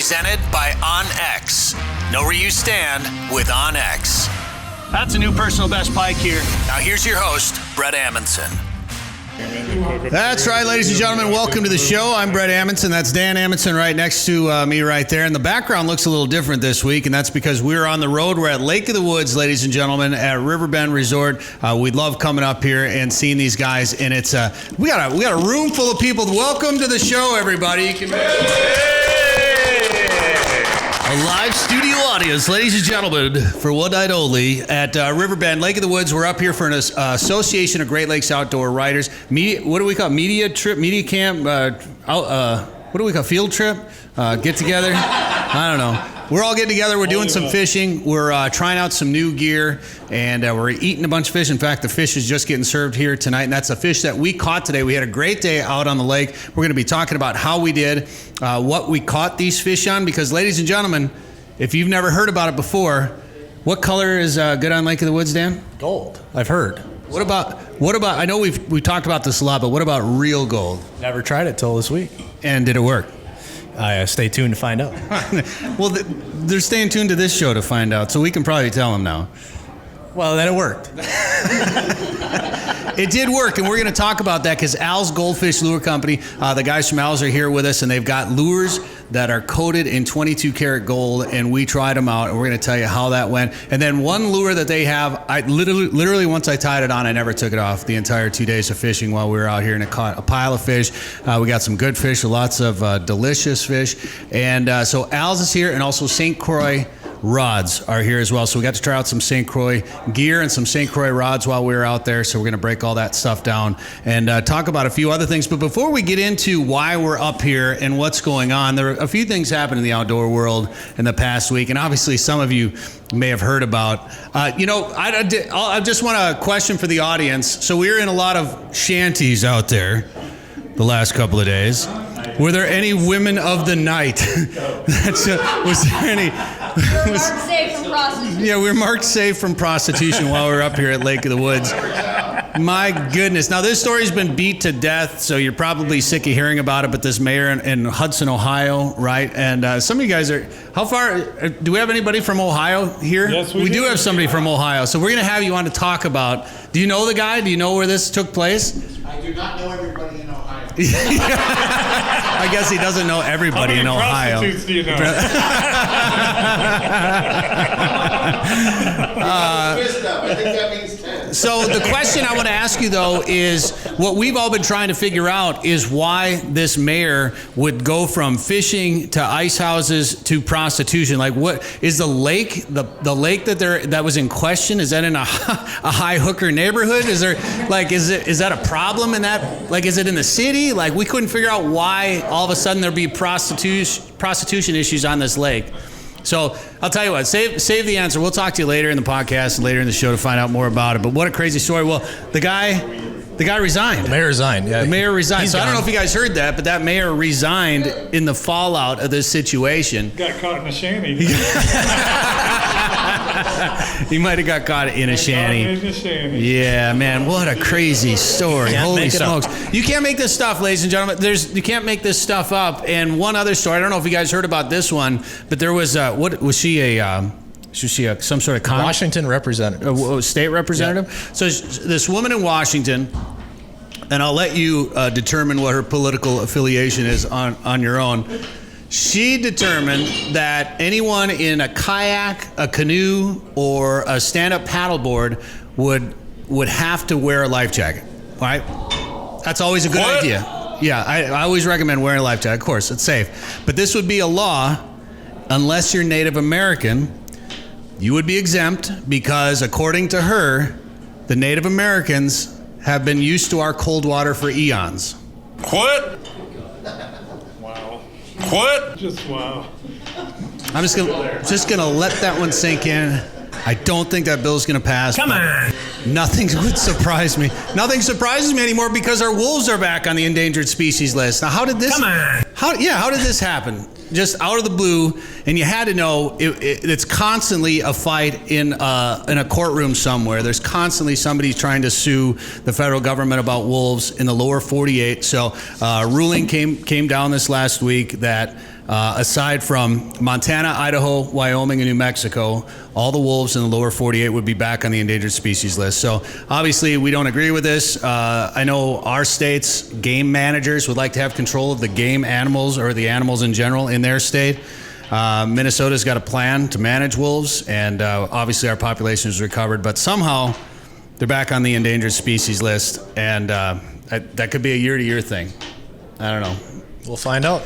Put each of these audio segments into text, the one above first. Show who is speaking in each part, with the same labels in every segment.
Speaker 1: Presented by OnX. Know where you stand with OnX.
Speaker 2: That's a new personal best pike here.
Speaker 1: Now here's your host, Bret Amundson.
Speaker 3: That's right, ladies and gentlemen. Welcome to the show. I'm Bret Amundson. That's Dan Amundson right next to me right there. And the background looks a little different this week, and that's because we're on the road. We're at Lake of the Woods, ladies and gentlemen, at Riverbend Resort. We love coming up here and seeing these guys. And it's we got a room full of people. Welcome to the show, everybody. You can. A live studio audience, ladies and gentlemen, for one night only at Riverbend, Lake of the Woods. We're up here for an Association of Great Lakes Outdoor Riders. What do we call media trip, media camp? What do we call field trip? Get together? I don't know. We're all getting together. We're doing some fishing. We're trying out some new gear, and we're eating a bunch of fish. In fact, the fish is just getting served here tonight, and that's a fish that we caught today. We had a great day out on the lake. We're going to be talking about how we did, what we caught these fish on, because, ladies and gentlemen, if you've never heard about it before, what color is good on Lake of the Woods, Dan?
Speaker 4: Gold, I've heard.
Speaker 3: What about? I know we've talked about this a lot, but what about real gold?
Speaker 4: Never tried it till this week.
Speaker 3: And did it work?
Speaker 4: Stay tuned to find out.
Speaker 3: Well, they're staying tuned to this show to find out, so we can probably tell them now.
Speaker 4: Well, then it worked.
Speaker 3: It did work, and we're going to talk about that because Al's Goldfish Lure Company, the guys from Al's are here with us, and they've got lures that are coated in 22 karat gold, and we tried them out, and we're going to tell you how that went. And then one lure that they have, I literally once I tied it on, I never took it off the entire 2 days of fishing while we were out here, and it caught a pile of fish. We got some good fish, lots of delicious fish. And so Al's is here, and also St Croix rods are here as well. So we got to try out some St Croix gear and some St Croix rods while we were out there. So we're going to break all that stuff down and talk about a few other things. But before we get into why we're up here and what's going on, there are a few things happened in the outdoor world in the past week. And obviously some of you may have heard about. I just want a question for the audience. So we were in a lot of shanties out there the last couple of days. Were there any women of the night? Was there any?
Speaker 5: We're marked safe from prostitution.
Speaker 3: Yeah, we were marked safe from prostitution while we were up here at Lake of the Woods. My goodness. Now, this story's been beat to death, so you're probably sick of hearing about it, but this mayor in Hudson, Ohio, right? And some of you guys are, how far, do we have anybody from Ohio here?
Speaker 6: Yes, we do
Speaker 3: have somebody from Ohio. So we're going to have you on to talk about, do you know the guy? Do you know where this took place?
Speaker 7: I do not know everybody in Ohio.
Speaker 3: I guess he doesn't know everybody in Ohio.
Speaker 6: How many prostitutes do you know?
Speaker 7: I think that means 10.
Speaker 3: So the question I want to ask you, though, is what we've all been trying to figure out is why this mayor would go from fishing to ice houses to prostitution. Like, what is the lake? The lake that was in question, is that in a high hooker neighborhood? Is there is that a problem in that? Like, is it in the city? Like, we couldn't figure out why all of a sudden there'd be prostitution issues on this lake. So I'll tell you what, save the answer. We'll talk to you later in the podcast and later in the show to find out more about it. But what a crazy story. Well, the guy resigned.
Speaker 4: The mayor resigned, yeah.
Speaker 3: The mayor resigned. So
Speaker 4: gone.
Speaker 3: I don't know if you guys heard that, but that mayor resigned in the fallout of this situation.
Speaker 6: Got caught in a shanty.
Speaker 3: He might have got caught in a shanty. Yeah, man, what a crazy story. Holy smokes. You can't make this stuff, ladies and gentlemen. You can't make this stuff up. And one other story, I don't know if you guys heard about this one, but there was, what was she some sort of
Speaker 4: Washington representative.
Speaker 3: State representative? Yeah. So this woman in Washington, and I'll let you determine what her political affiliation is on your own. She determined that anyone in a kayak, a canoe, or a stand-up paddleboard would have to wear a life jacket, right? That's always a good idea. Yeah, I always recommend wearing a life jacket. Of course, it's safe. But this would be a law unless you're Native American. You would be exempt because, according to her, the Native Americans have been used to our cold water for eons.
Speaker 6: What? What? Just wow.
Speaker 3: I'm just gonna let that one sink in. I don't think that bill's gonna pass.
Speaker 4: Come on.
Speaker 3: Nothing would surprise me. Nothing surprises me anymore because our wolves are back on the endangered species list. Now, how did this?
Speaker 4: Come on.
Speaker 3: How did this happen? Just out of the blue, and you had to know it's constantly a fight in a courtroom somewhere. There's constantly somebody trying to sue the federal government about wolves in the lower 48. So ruling came down this last week that aside from Montana, Idaho, Wyoming, and New Mexico, all the wolves in the lower 48 would be back on the endangered species list. So obviously we don't agree with this. I know our state's game managers would like to have control of the game animals or the animals in general in their state. Minnesota's got a plan to manage wolves, and obviously our population is recovered, but somehow they're back on the endangered species list, and that could be a year-to-year thing. I don't know.
Speaker 4: We'll find out.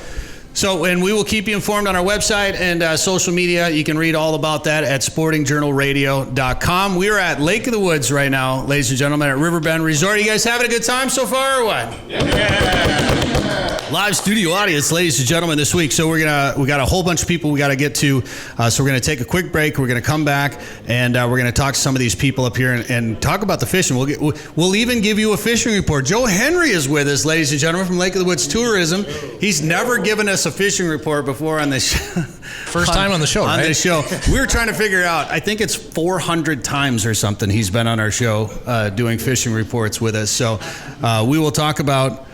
Speaker 3: So, and we will keep you informed on our website and social media. You can read all about that at sportingjournalradio.com. We are at Lake of the Woods right now, ladies and gentlemen, at Riverbend Resort. You guys having a good time so far or what? Yeah. Live studio audience, ladies and gentlemen, this week. So we got a whole bunch of people we got to get to. So we're going to take a quick break. We're going to come back, and we're going to talk to some of these people up here and talk about the fishing. We'll even give you a fishing report. Joe Henry is with us, ladies and gentlemen, from Lake of the Woods Tourism. He's never given us a fishing report before on this show.
Speaker 4: First time on the show, right?
Speaker 3: On this show. We were trying to figure out, I think it's 400 times or something he's been on our show doing fishing reports with us. So we will talk about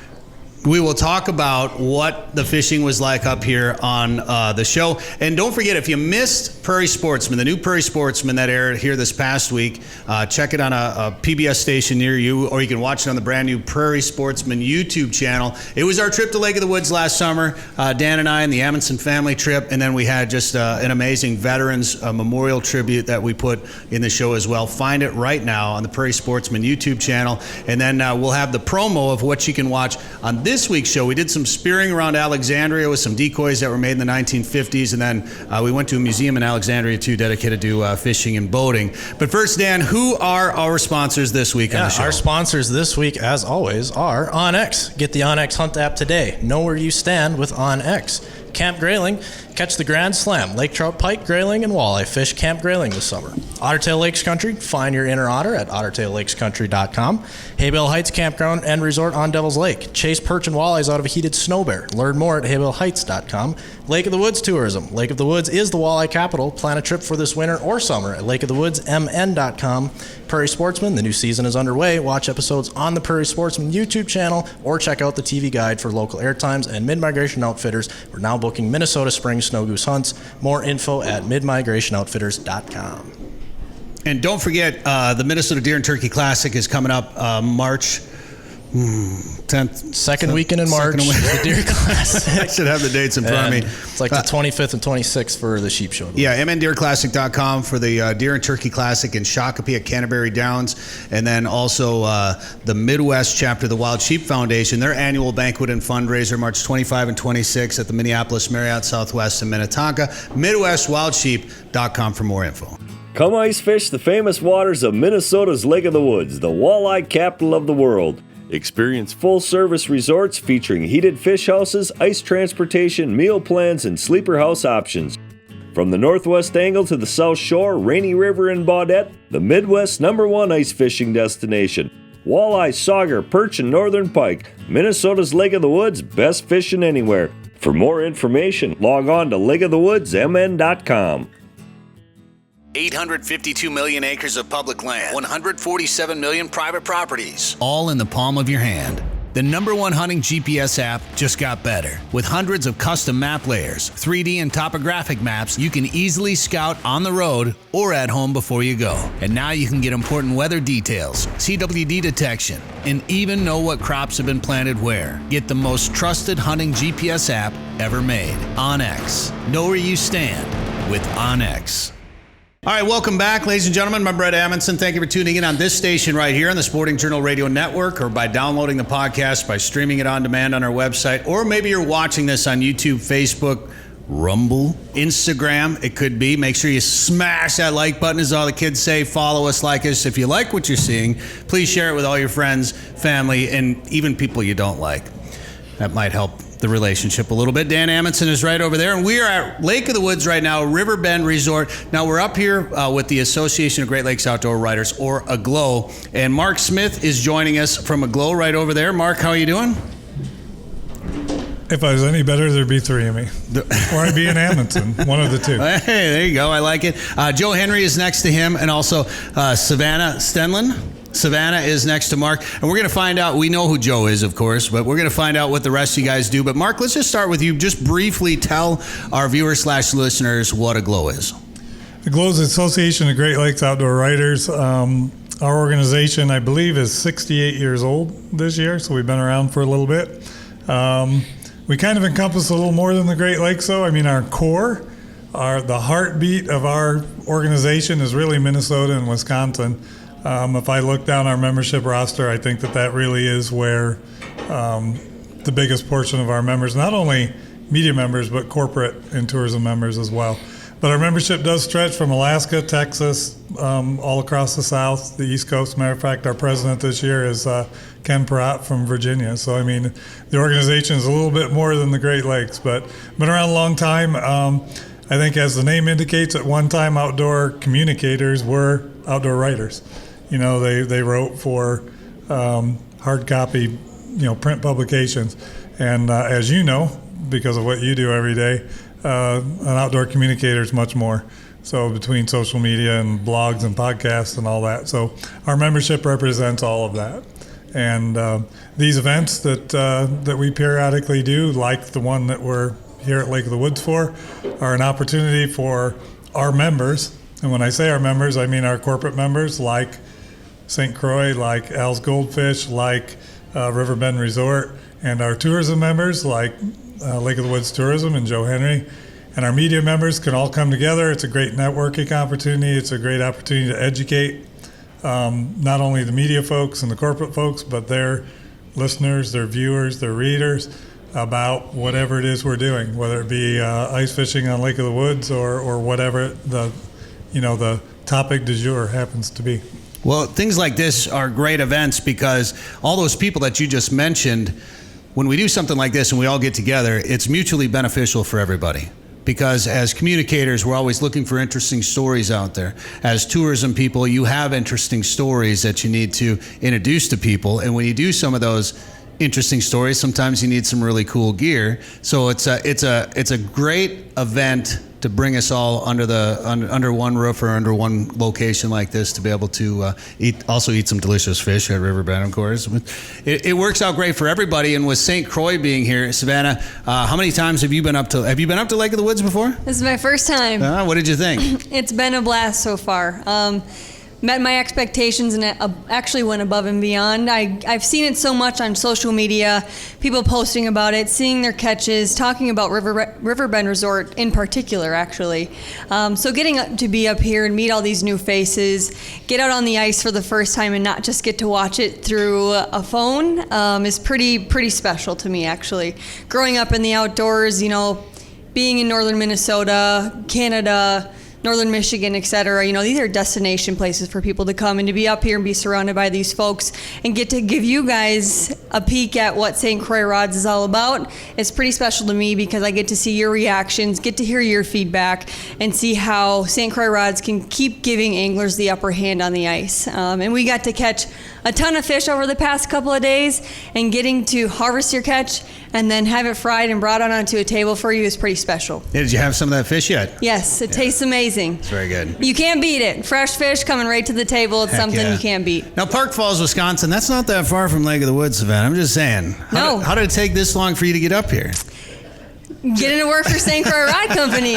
Speaker 3: what the fishing was like up here on the show. And don't forget, if you missed Prairie Sportsman, the new Prairie Sportsman that aired here this past week, check it on a PBS station near you, or you can watch it on the brand new Prairie Sportsman YouTube channel. It was our trip to Lake of the Woods last summer, Dan and I and the Amundson family trip, and then we had just an amazing Veterans Memorial tribute that we put in the show as well. Find it right now on the Prairie Sportsman YouTube channel, and then we'll have the promo of what you can watch on this week's show. We did some spearing around Alexandria with some decoys that were made in the 1950s, and then we went to a museum in Alexandria too, dedicated to fishing and boating. But first, Dan, who are our sponsors this week on the show?
Speaker 4: Our sponsors this week, as always, are OnX. Get the OnX Hunt app today. Know where you stand with OnX. Camp Grayling, catch the Grand Slam, lake trout, pike, grayling, and walleye fish Camp Grayling this summer. Ottertail Lakes Country, find your inner otter at ottertaillakescountry.com. Haybell Heights Campground and Resort on Devil's Lake. Chase perch and walleyes out of a heated snow bear. Learn more at haybellheights.com. Lake of the Woods Tourism. Lake of the Woods is the walleye capital. Plan a trip for this winter or summer at lakeofthewoodsmn.com. Prairie Sportsman, the new season is underway. Watch episodes on the Prairie Sportsman YouTube channel or check out the TV guide for local airtimes. And Mid-Migration Outfitters, we're now booking Minnesota spring snow goose hunts. More info at midmigrationoutfitters.com.
Speaker 3: And don't forget, the Minnesota Deer and Turkey Classic is coming up March 10th.
Speaker 4: Second weekend in March, the Deer Classic.
Speaker 3: I should have the dates in front of me.
Speaker 4: It's like the 25th and 26th for the sheep show.
Speaker 3: Yeah, mndeerclassic.com for the Deer and Turkey Classic in Shakopee at Canterbury Downs. And then also the Midwest chapter of the Wild Sheep Foundation, their annual banquet and fundraiser, March 25 and 26 at the Minneapolis Marriott Southwest in Minnetonka. MidwestWildSheep.com for more info.
Speaker 8: Come ice fish the famous waters of Minnesota's Lake of the Woods, the walleye capital of the world. Experience full-service resorts featuring heated fish houses, ice transportation, meal plans, and sleeper house options. From the Northwest Angle to the South Shore, Rainy River, and Baudette, the Midwest's #1 ice fishing destination. Walleye, sauger, perch, and northern pike. Minnesota's Lake of the Woods, best fishing anywhere. For more information, log on to lakeofthewoodsmn.com.
Speaker 1: 852 million acres of public land, 147 million private properties, all in the palm of your hand. The #1 hunting GPS app just got better. With hundreds of custom map layers, 3D and topographic maps, you can easily scout on the road or at home before you go. And now you can get important weather details, CWD detection, and even know what crops have been planted where. Get the most trusted hunting GPS app ever made. OnX. Know where you stand with OnX.
Speaker 3: All right, welcome back, ladies and gentlemen. I'm Bret Amundson. Thank you for tuning in on this station right here on the Sporting Journal Radio Network, or by downloading the podcast, by streaming it on demand on our website, or maybe you're watching this on YouTube, Facebook, Rumble, Instagram. It could be. Make sure you smash that like button, as all the kids say. Follow us, like us. If you like what you're seeing, please share it with all your friends, family, and even people you don't like. That might help the relationship a little bit. Dan Amundson is right over there, and we are at Lake of the Woods right now, Riverbend Resort. Now we're up here with the Association of Great Lakes Outdoor Writers, or AGLOW, and Mark Smith is joining us from AGLOW right over there. Mark, how are you doing?
Speaker 6: If I was any better, there'd be three of me. Or I'd be an Amundson, one of the two.
Speaker 3: Hey, there you go. I like it. Joe Henry is next to him, and also Savannah Stenlund. Savannah is next to Mark, and we're going to find out. We know who Joe is, of course, but we're going to find out what the rest of you guys do. But Mark, let's just start with you. Just briefly tell our viewers/listeners what AGLOW is.
Speaker 6: AGLOW is the Association of Great Lakes Outdoor Writers. Our organization, I believe, is 68 years old this year, so we've been around for a little bit. We kind of encompass a little more than the Great Lakes, though. I mean, our core, the heartbeat of our organization is really Minnesota and Wisconsin. If I look down our membership roster, I think that really is where the biggest portion of our members, not only media members, but corporate and tourism members as well. But our membership does stretch from Alaska, Texas, all across the South, the East Coast. Matter of fact, our president this year is Ken Pratt from Virginia. So, I mean, the organization is a little bit more than the Great Lakes, but been around a long time. I think as the name indicates, at one time, outdoor communicators were outdoor writers. You know, they wrote for hard copy, print publications. And as you know, because of what you do every day, an outdoor communicator is much more. So between social media and blogs and podcasts and all that. So our membership represents all of that. And these events that we periodically do, like the one that we're here at Lake of the Woods for, are an opportunity for our members. And when I say our members, I mean our corporate members like St Croix, like Al's Goldfish, like Riverbend Resort, and our tourism members like Lake of the Woods Tourism and Joe Henry. And our media members can all come together. It's a great networking opportunity. It's a great opportunity to educate not only the media folks and the corporate folks, but their listeners, their viewers, their readers about whatever it is we're doing, whether it be ice fishing on Lake of the Woods or whatever the topic du jour happens to be.
Speaker 3: Well, things like this are great events because all those people that you just mentioned, when we do something like this and we all get together, it's mutually beneficial for everybody. Because as communicators, we're always looking for interesting stories out there. As tourism people, you have interesting stories that you need to introduce to people. And when you do some of those interesting stories, sometimes you need some really cool gear. So it's a great event to bring us all under one roof or under one location like this to be able to eat some delicious fish at Riverbend, of course. It works out great for everybody. And with St Croix being here, Savannah, how many times have you been up to Lake of the Woods before?
Speaker 5: This is my first time.
Speaker 3: What did you think?
Speaker 5: It's been a blast so far. Met my expectations and actually went above and beyond. I've seen it so much on social media, people posting about it, seeing their catches, talking about Riverbend Resort in particular, actually. So getting to be up here and meet all these new faces, get out on the ice for the first time and not just get to watch it through a phone is pretty special to me, actually. Growing up in the outdoors, being in northern Minnesota, Canada, northern Michigan, etc. These are destination places for people to come, and to be up here and be surrounded by these folks and get to give you guys a peek at what St. Croix Rods is all about is pretty special to me because I get to see your reactions, get to hear your feedback, and see how St. Croix Rods can keep giving anglers the upper hand on the ice. And we got to catch a ton of fish over the past couple of days, and getting to harvest your catch and then have it fried and brought out onto a table for you is pretty special.
Speaker 3: Yeah, did you have some of that fish yet?
Speaker 5: Yes, it tastes amazing.
Speaker 3: It's very good.
Speaker 5: You can't beat it. Fresh fish coming right to the table. It's something you can't beat.
Speaker 3: Now, Park Falls, Wisconsin, that's not that far from Lake of the Woods, Savannah. I'm just saying. How did it take this long for you to get up here?
Speaker 5: Getting to work for St. Croix Rod Company.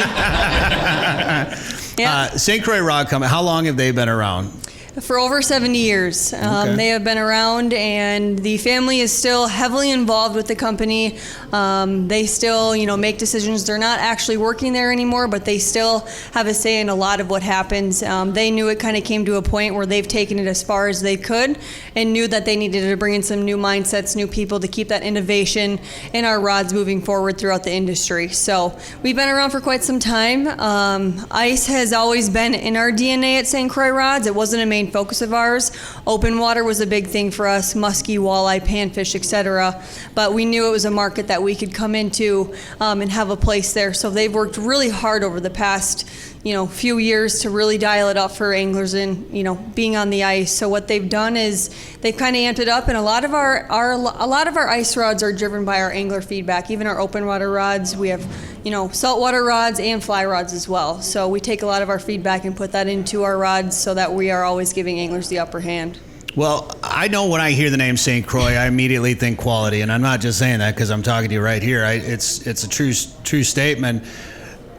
Speaker 3: Yeah. St. Croix Rod Company, how long have they been around?
Speaker 5: For over 70 years.
Speaker 3: Okay.
Speaker 5: They have been around, and the family is still heavily involved with the company. They still, make decisions. They're not actually working there anymore, but they still have a say in a lot of what happens. They knew it kind of came to a point where they've taken it as far as they could and knew that they needed to bring in some new mindsets, new people to keep that innovation in our rods moving forward throughout the industry. So we've been around for quite some time. Ice has always been in our DNA at St. Croix Rods. It wasn't a main focus of ours. Open water was a big thing for us, muskie, walleye, panfish, etc. But we knew it was a market that we could come into and have a place there. So they've worked really hard over the past few years to really dial it up for anglers and being on the ice. So what they've done is they've kind of amped it up, and a lot of our ice rods are driven by our angler feedback. Even our open water rods, we have saltwater rods and fly rods as well. So we take a lot of our feedback and put that into our rods so that we are always giving anglers the upper hand.
Speaker 3: Well, I know when I hear the name St. Croix, I immediately think quality, and I'm not just saying that because I'm talking to you right here. It's a true statement.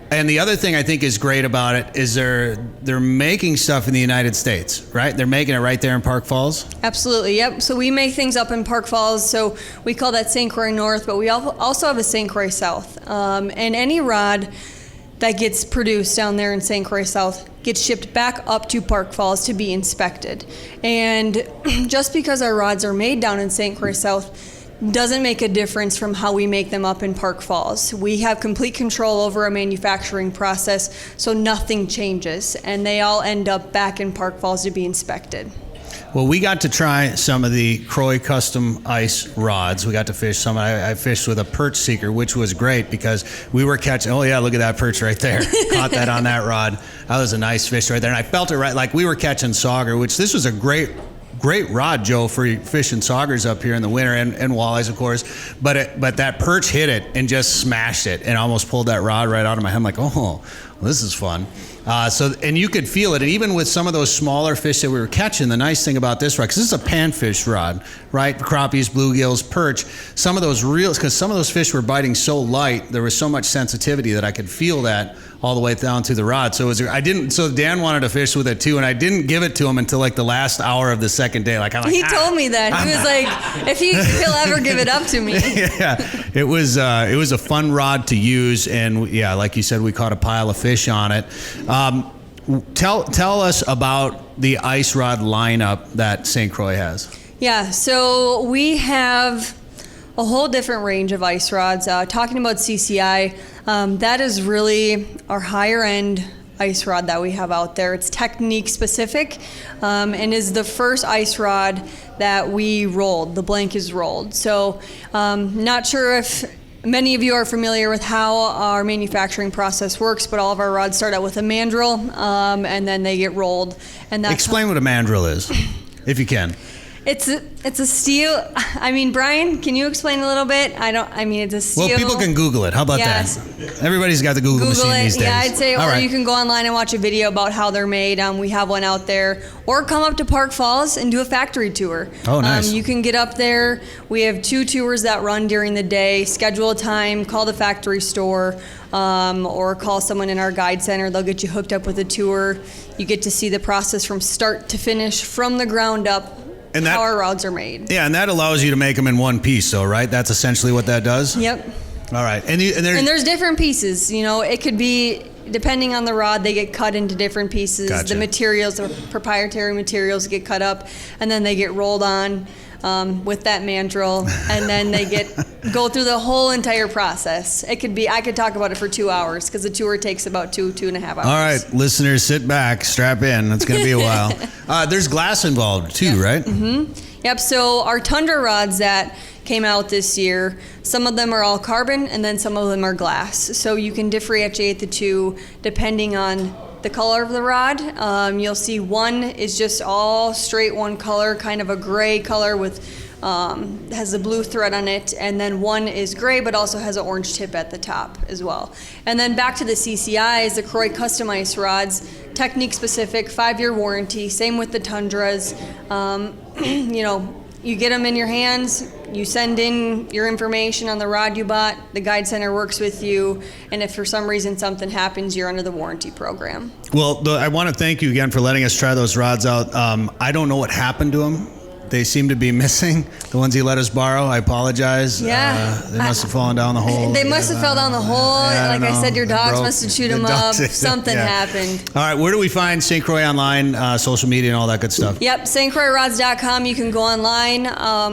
Speaker 3: And the other thing I think is great about it is they're making stuff in the United States, right? They're making it right there in Park Falls.
Speaker 5: Absolutely, yep. So we make things up in Park Falls. So we call that St. Croix North, but we also have a St. Croix South. And any rod that gets produced down there in St. Croix South gets shipped back up to Park Falls to be inspected. And just because our rods are made down in St. Croix South doesn't make a difference from how we make them up in Park Falls. We have complete control over our manufacturing process, so nothing changes, and they all end up back in Park Falls to be inspected.
Speaker 3: Well, we got to try some of the Croi custom ice rods. We got to fish some. I fished with a perch seeker, which was great because we were catching, oh yeah, look at that perch right there. Caught that on that rod. That was a nice fish right there. And I felt it right, like we were catching sauger, which this was a great rod, Joe, for fishing saugers up here in the winter and walleyes, of course. But that perch hit it and just smashed it and almost pulled that rod right out of my hand. I'm like, oh, well, this is fun. And you could feel it. And even with some of those smaller fish that we were catching, the nice thing about this rod, because this is a panfish rod, right? Crappies, bluegills, perch. Some of those reels, because some of those fish were biting so light, there was so much sensitivity that I could feel that all the way down through the rod. So so Dan wanted to fish with it too, and I didn't give it to him until like the last hour of the second day. He
Speaker 5: told me that. He was like, if he'll ever give it up to me.
Speaker 3: Yeah, it was a fun rod to use, and yeah, like you said, we caught a pile of fish on it. Tell us about the ice rod lineup that St. Croix has.
Speaker 5: Yeah, so we have a whole different range of ice rods. Talking about CCI, that is really our higher end ice rod that we have out there. It's technique specific and is the first ice rod that we rolled. The blank is rolled. So not sure if many of you are familiar with how our manufacturing process works, but all of our rods start out with a mandrill and then they get rolled. And that's
Speaker 3: Explain what a mandrill is, if you can.
Speaker 5: It's a steel. I mean, Brian, can you explain a little bit? It's a steel.
Speaker 3: Well, people can Google it. How about that? Everybody's got the Google machine these days.
Speaker 5: Yeah, I'd say,
Speaker 3: All right.
Speaker 5: You can go online and watch a video about how they're made. We have one out there. Or come up to Park Falls and do a factory tour.
Speaker 3: Oh, nice.
Speaker 5: You can get up there. We have 2 tours that run during the day. Schedule a time, call the factory store, or call someone in our guide center. They'll get you hooked up with a tour. You get to see the process from start to finish, from the ground up. And how our rods are made.
Speaker 3: Yeah, and that allows you to make them in one piece, though, right? That's essentially what that does?
Speaker 5: Yep.
Speaker 3: All right. And
Speaker 5: there's different pieces. It could be, depending on the rod, they get cut into different pieces.
Speaker 3: Gotcha.
Speaker 5: The materials, the proprietary materials get cut up, and then they get rolled on with that mandrill, and then they go through the whole entire process. I could talk about it for 2 hours because the tour takes about 2.5 hours.
Speaker 3: All right, listeners, sit back, strap in. It's going to be a while. There's glass involved too, right?
Speaker 5: Mm-hmm. Yep. So our Tundra rods that came out this year, some of them are all carbon, and then some of them are glass. So you can differentiate the two depending on the color of the rod. You'll see one is just all straight one color, kind of a gray color with has a blue thread on it, and then one is gray but also has an orange tip at the top as well. And then back to the CCIs, the Croi custom ice rods, technique specific, 5-year warranty, same with the Tundras. You get them in your hands, you send in your information on the rod you bought, the guide center works with you, and if for some reason something happens, you're under the warranty program.
Speaker 3: Well, I want to thank you again for letting us try those rods out. I don't know what happened to them. They seem to be missing. The ones you let us borrow, I apologize.
Speaker 5: Yeah.
Speaker 3: They must have fallen down the hole.
Speaker 5: They must have fell down the hole. Like I said, your dogs must have chewed them up. Something happened.
Speaker 3: All right, where do we find St. Croix online, social media, and all that good stuff?
Speaker 5: Yep, stcroixrods.com. You can go online,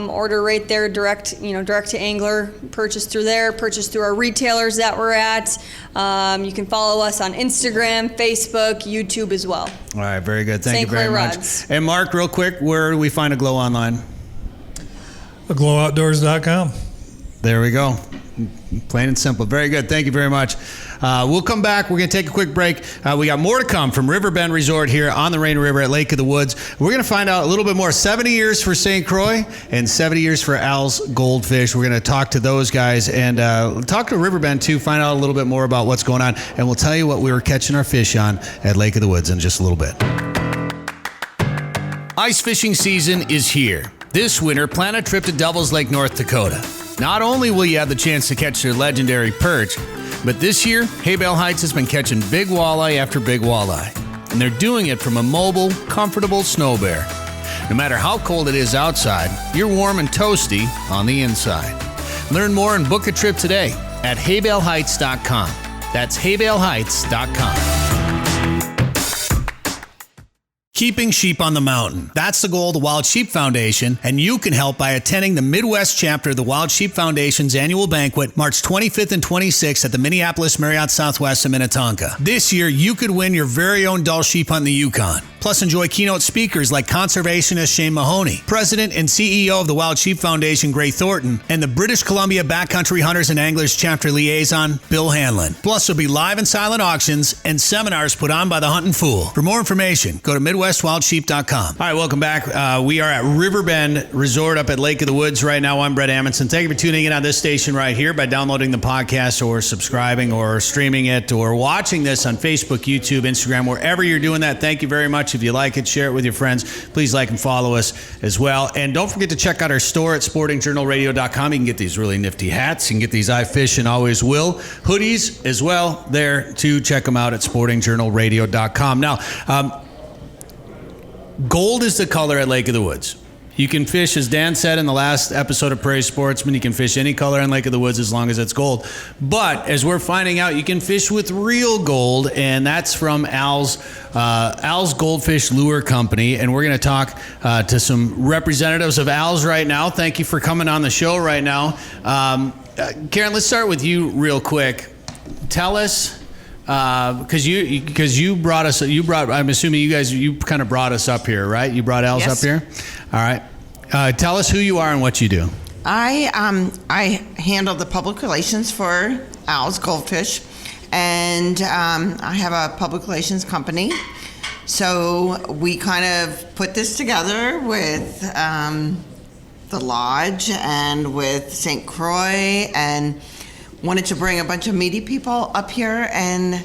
Speaker 5: order right there, direct to angler, purchase through there, purchase through our retailers that we're at. You can follow us on Instagram, Facebook, YouTube as well.
Speaker 3: All right, very good. Thank you very much.
Speaker 5: Rods.
Speaker 3: And Mark, real quick, where do we find AGLOW online?
Speaker 6: AGLOWoutdoors.com.
Speaker 3: There we go. Plain and simple. Very good. Thank you very much. We'll come back. We're going to take a quick break. We got more to come from Riverbend Resort here on the Rainy River at Lake of the Woods. We're going to find out a little bit more. 70 years for St. Croix and 70 years for Al's Goldfish. We're going to talk to those guys and talk to Riverbend too, find out a little bit more about what's going on. And we'll tell you what we were catching our fish on at Lake of the Woods in just a little bit.
Speaker 1: Ice fishing season is here. This winter, plan a trip to Devils Lake, North Dakota. Not only will you have the chance to catch their legendary perch, but this year, Haybale Heights has been catching big walleye after big walleye. And they're doing it from a mobile, comfortable snow bear. No matter how cold it is outside, you're warm and toasty on the inside. Learn more and book a trip today at haybaleheights.com. That's haybaleheights.com. Keeping sheep on the mountain. That's the goal of the Wild Sheep Foundation, and you can help by attending the Midwest chapter of the Wild Sheep Foundation's annual banquet, March 25th and 26th at the Minneapolis Marriott Southwest in Minnetonka. This year, you could win your very own Dull sheep hunt in the Yukon. Plus, enjoy keynote speakers like conservationist Shane Mahoney, President and CEO of the Wild Sheep Foundation, Gray Thornton, and the British Columbia Backcountry Hunters and Anglers Chapter Liaison, Bill Hanlon. Plus, there'll be live and silent auctions and seminars put on by the Huntin' Fool. For more information, go to MidwestWildSheep.com. All right, welcome back. We are at Riverbend Resort up at Lake of the Woods right now. I'm Bret Amundson. Thank you for tuning in on this station right here by downloading the podcast or subscribing or streaming it or watching this on Facebook, YouTube, Instagram, wherever you're doing that. Thank you very much. If you like it, share it with your friends. Please like and follow us as well. And don't forget to check out our store at sportingjournalradio.com. You can get these really nifty hats. You can get these I Fish and Always Will hoodies as well there too. Check them out at sportingjournalradio.com. Now, gold is the color at Lake of the Woods. You can fish, as Dan said in the last episode of Prairie Sportsman, you can fish any color in Lake of the Woods as long as it's gold. But as we're finding out, you can fish with real gold, and that's from Al's Goldfish Lure Company. And we're going to talk to some representatives of Al's right now. Thank you for coming on the show right now. Karen, let's start with you real quick. Tell us, because you brought us, I'm assuming you kind of brought us up here, right? You brought Al's up here? All right. Tell us who you are and what you do.
Speaker 9: I handle the public relations for Al's Goldfish, and I have a public relations company. So we kind of put this together with the lodge and with St Croix, and wanted to bring a bunch of media people up here, and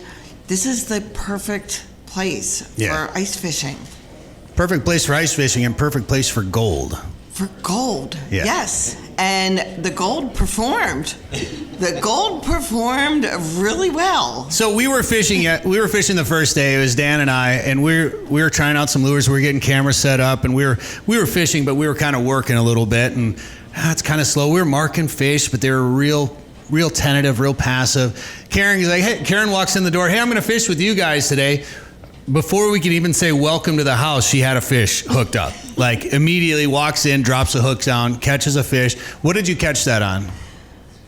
Speaker 9: this is the perfect place for ice fishing.
Speaker 3: Perfect place for ice fishing and perfect place for gold.
Speaker 9: For gold, yes. And the gold performed. The gold performed really well.
Speaker 3: So we were fishing the first day. It was Dan and I, and we were trying out some lures. We were getting cameras set up, and we were fishing, but we were kind of working a little bit, and it's kind of slow. We were marking fish, but they were real tentative, real passive. Karen walks in the door. Hey, I'm going to fish with you guys today. Before we could even say welcome to the house, she had a fish hooked up. Like immediately walks in, drops the hook down, catches a fish. What did you catch that on?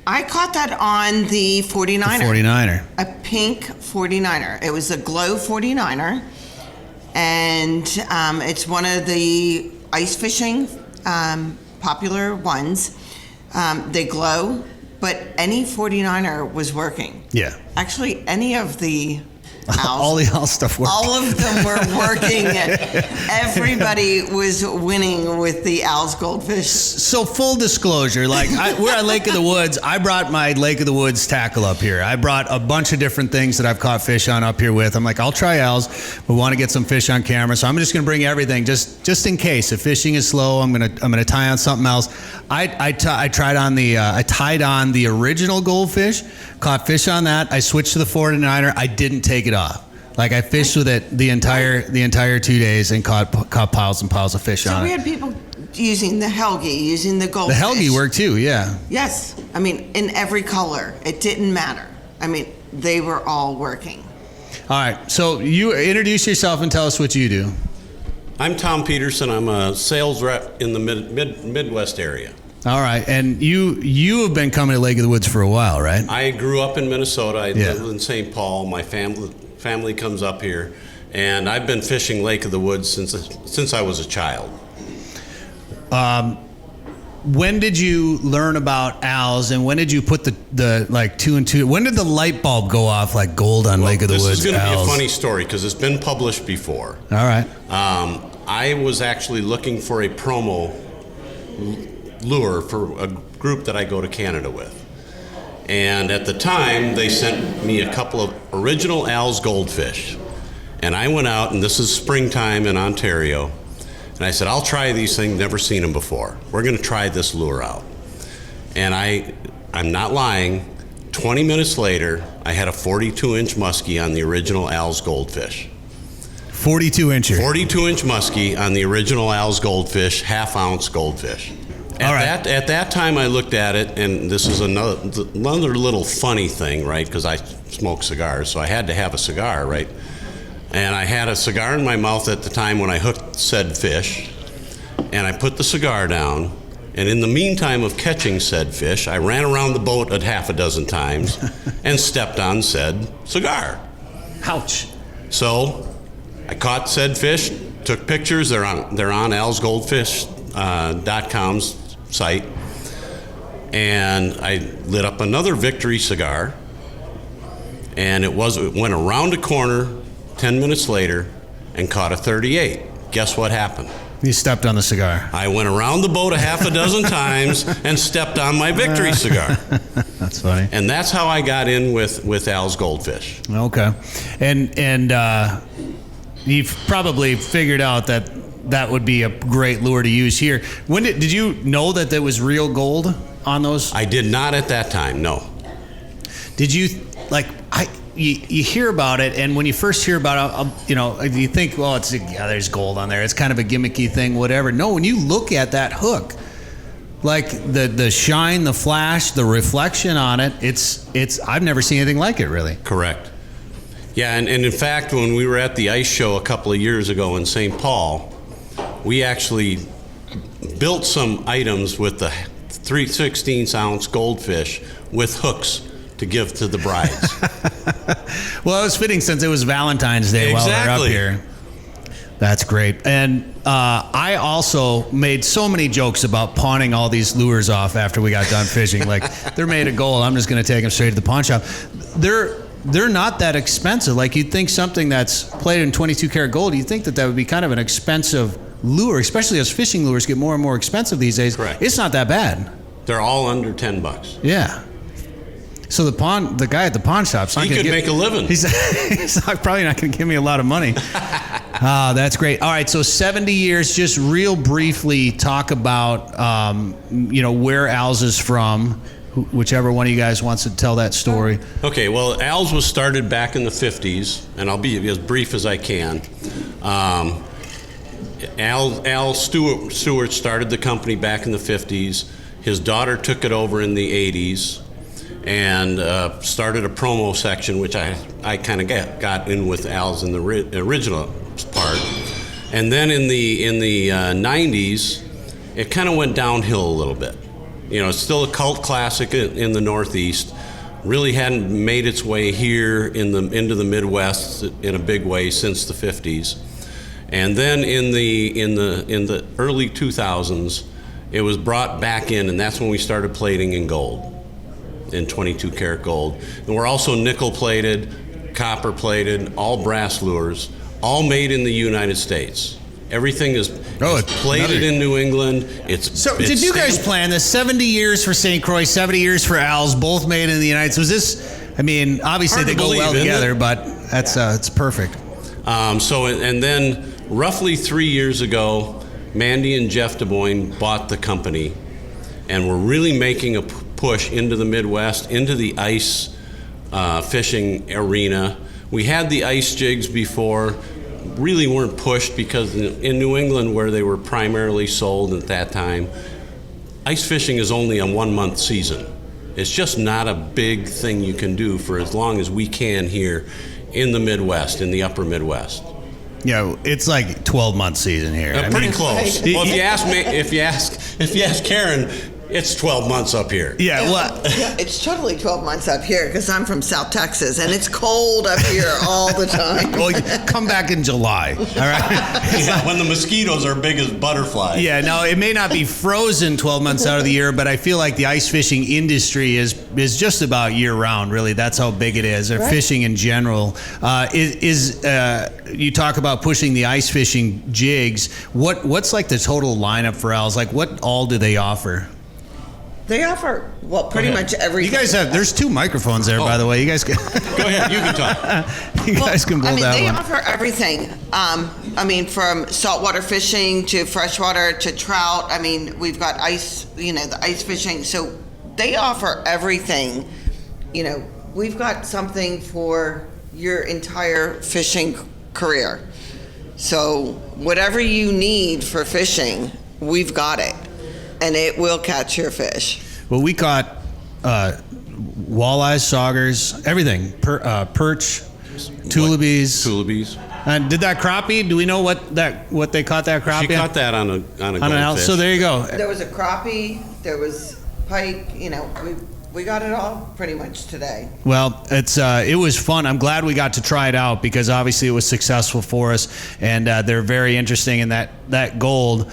Speaker 9: I caught that on the 49er.
Speaker 3: The 49er.
Speaker 9: A pink 49er. It was a glow 49er. And it's one of the ice fishing popular ones. They glow, but any 49er was working.
Speaker 3: Yeah.
Speaker 9: Actually, any of the
Speaker 3: all the Al stuff worked.
Speaker 9: All of them were working. Everybody was winning with the Al's Goldfish.
Speaker 3: So full disclosure, we're at Lake of the Woods. I brought my Lake of the Woods tackle up here. I brought a bunch of different things that I've caught fish on up here with. I'm like, I'll try Al's. We want to get some fish on camera, so I'm just going to bring everything just in case. If fishing is slow, I'm gonna tie on something else. I tied on the original Goldfish, caught fish on that. I switched to the 49er. I didn't take it off. Like I fished with it the entire 2 days and caught piles and piles of fish on it.
Speaker 9: So we had people using the Helgi, using the Goldfish.
Speaker 3: The Helgi worked too, yeah.
Speaker 9: Yes, I mean in every color. It didn't matter. I mean they were all working.
Speaker 3: All right, so you introduce yourself and tell us what you do.
Speaker 10: I'm Tom Peterson. I'm a sales rep in the Midwest area.
Speaker 3: All right, and you have been coming to Lake of the Woods for a while, right?
Speaker 10: I grew up in Minnesota. I live in St. Paul. My family comes up here, and I've been fishing Lake of the Woods since I was a child.
Speaker 3: When did you learn about Al's, and when did you put the like 2 and 2? When did the light bulb go off like gold on Lake of the Woods?
Speaker 10: This is going to be a funny story because it's been published before.
Speaker 3: All right.
Speaker 10: I was actually looking for a promo lure for a group that I go to Canada with. And at the time, they sent me a couple of original Al's Goldfish. And I went out, and this is springtime in Ontario, And I said, I'll try these things, never seen them before. We're going to try this lure out. And I'm not lying, 20 minutes later, I had a 42-inch muskie on the original Al's Goldfish.
Speaker 3: 42-incher.
Speaker 10: 42-inch muskie on the original Al's Goldfish, half-ounce goldfish. At that time, I looked at it, and this is another little funny thing, right? Because I smoke cigars, so I had to have a cigar, right? And I had a cigar in my mouth at the time when I hooked said fish, and I put the cigar down, and in the meantime of catching said fish, I ran around the boat a half a dozen times and stepped on said cigar.
Speaker 3: Ouch.
Speaker 10: So I caught said fish, took pictures. They're on alsgoldfish.com's site, and I lit up another Victory cigar, and it went around a corner 10 minutes later and caught a 38. Guess what happened?
Speaker 3: You stepped on the cigar.
Speaker 10: I went around the boat a half a dozen times and stepped on my Victory cigar.
Speaker 3: That's funny.
Speaker 10: And that's how I got in with Al's Goldfish.
Speaker 3: Okay. And you've probably figured out that would be a great lure to use here. When did you know that there was real gold on those?
Speaker 10: I did not at that time, no.
Speaker 3: Did you, you hear about it, and when you first hear about it, you think, well, there's gold on there. It's kind of a gimmicky thing, whatever. No, when you look at that hook, like the shine, the flash, the reflection on it, it's I've never seen anything like it, really.
Speaker 10: Correct. Yeah, and in fact, when we were at the ice show a couple of years ago in St. Paul, we actually built some items with the 3/16-ounce goldfish with hooks to give to the brides.
Speaker 3: Well, it was fitting since it was Valentine's Day while we're up here. That's great. And I also made so many jokes about pawning all these lures off after we got done fishing. Like, they're made of gold. I'm just going to take them straight to the pawn shop. They're not that expensive. Like, you'd think something that's plated in 22 karat gold, you'd think that would be kind of an expensive lure, especially as fishing lures get more and more expensive these days.
Speaker 10: Correct.
Speaker 3: It's not that bad.
Speaker 10: They're all under $10.
Speaker 3: Yeah. So the guy at the pawn shop's not
Speaker 10: he could make a living.
Speaker 3: He's probably not going to give me a lot of money. That's great. All right, so 70 years. Just real briefly talk about where Al's is from. Whichever one of you guys wants to tell that story.
Speaker 10: Okay, well, Al's was started back in the 50s, and I'll be as brief as I can. Al Stewart started the company back in the 50s. His daughter took it over in the 80s and started a promo section, which I kind of got in with Al's in the original part. And then in the 90s, it kind of went downhill a little bit. It's still a cult classic in the Northeast. Really hadn't made its way here into the Midwest in a big way since the 50s. And then in the early 2000s, it was brought back in, and that's when we started plating in gold, in 22 karat gold. And we're also nickel plated, copper plated, all brass lures, all made in the United States. Everything is plated in New England.
Speaker 3: Did you guys plan this? 70 years for St. Croix, 70 years for Al's, both made in the United States. Was this, obviously they go well together, but it's perfect.
Speaker 10: And then roughly 3 years ago, Mandy and Jeff DeBoyne bought the company, and we're really making a push into the Midwest, into the ice fishing arena. We had the ice jigs before, really weren't pushed because in New England, where they were primarily sold at that time, ice fishing is only a 1 month season. It's just not a big thing you can do for as long as we can here in the Midwest, in the upper Midwest.
Speaker 3: Yeah, it's like 12-month season here.
Speaker 10: Pretty close. Well, if you ask Karen, it's 12 months up here.
Speaker 3: Yeah,
Speaker 9: yeah, it's totally 12 months up here because I'm from South Texas and it's cold up here all the time.
Speaker 3: Well, come back in July, all right?
Speaker 10: Yeah, when the mosquitoes are big as butterflies.
Speaker 3: Yeah, no, it may not be frozen 12 months out of the year, but I feel like the ice fishing industry is just about year-round, really. That's how big it is, or right. Fishing in general. You talk about pushing the ice fishing jigs. What's like the total lineup for Al's? Like, what all do they offer?
Speaker 9: They offer, pretty much everything.
Speaker 3: You guys there's 2 microphones there, by the way. You guys can...
Speaker 10: Go ahead, you can talk.
Speaker 3: You guys can blow that
Speaker 9: they
Speaker 3: one.
Speaker 9: offer everything. I mean, from saltwater fishing to freshwater to trout. I mean, we've got ice, the ice fishing. So they offer everything. We've got something for your entire fishing career. So whatever you need for fishing, we've got it, and it will catch your fish.
Speaker 3: Well, we caught walleyes, saugers, everything, perch, tulibies. And did that crappie? Do we know what they caught that crappie?
Speaker 10: She caught that on a goldfish.
Speaker 3: So there you go.
Speaker 9: There was a crappie. There was pike. We got it all pretty much today.
Speaker 3: Well, it was fun. I'm glad we got to try it out because obviously it was successful for us, and they're very interesting. And that gold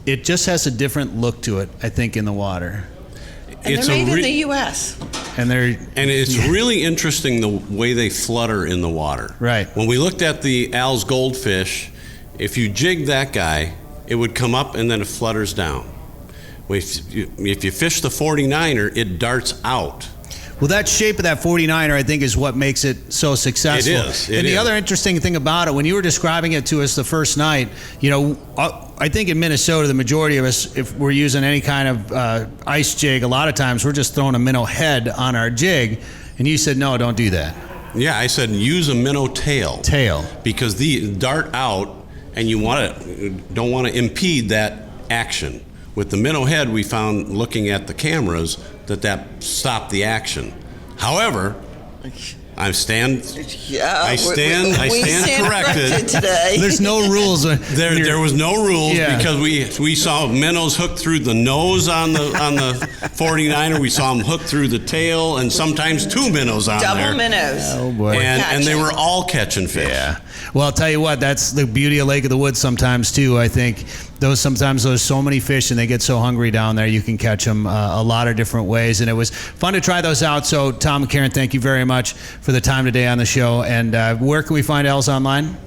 Speaker 3: it just has a different look to it, I think, in the water.
Speaker 9: And they're made in the U.S.
Speaker 3: And
Speaker 10: it's really interesting the way they flutter in the water.
Speaker 3: Right.
Speaker 10: When we looked at the Al's goldfish, if you jig that guy, it would come up and then it flutters down. If you fish the 49er, it darts out.
Speaker 3: Well, that shape of that 49er, I think, is what makes it so successful.
Speaker 10: It is.
Speaker 3: And the other interesting thing about it, when you were describing it to us the first night, I think in Minnesota, the majority of us, if we're using any kind of ice jig, a lot of times we're just throwing a minnow head on our jig. And you said, no, don't do that.
Speaker 10: Yeah, I said use a minnow tail. Because the dart out, and you don't want to impede that action. With the minnow head, we found, looking at the cameras, that stopped the action. However, I stand corrected
Speaker 9: today.
Speaker 3: There's no rules.
Speaker 10: There was no rules because we saw minnows hooked through the nose on the 49er. We saw them hooked through the tail, and sometimes two minnows on there.
Speaker 9: Double minnows.
Speaker 3: Oh boy!
Speaker 10: And they were all catching fish.
Speaker 3: Yeah. Well, I'll tell you what. That's the beauty of Lake of the Woods. Sometimes too, I think sometimes there's so many fish and they get so hungry down there. You can catch them a lot of different ways, and it was fun to try those out. So, Tom and Karen, thank you very much for the time today on the show. And where can we find Els online?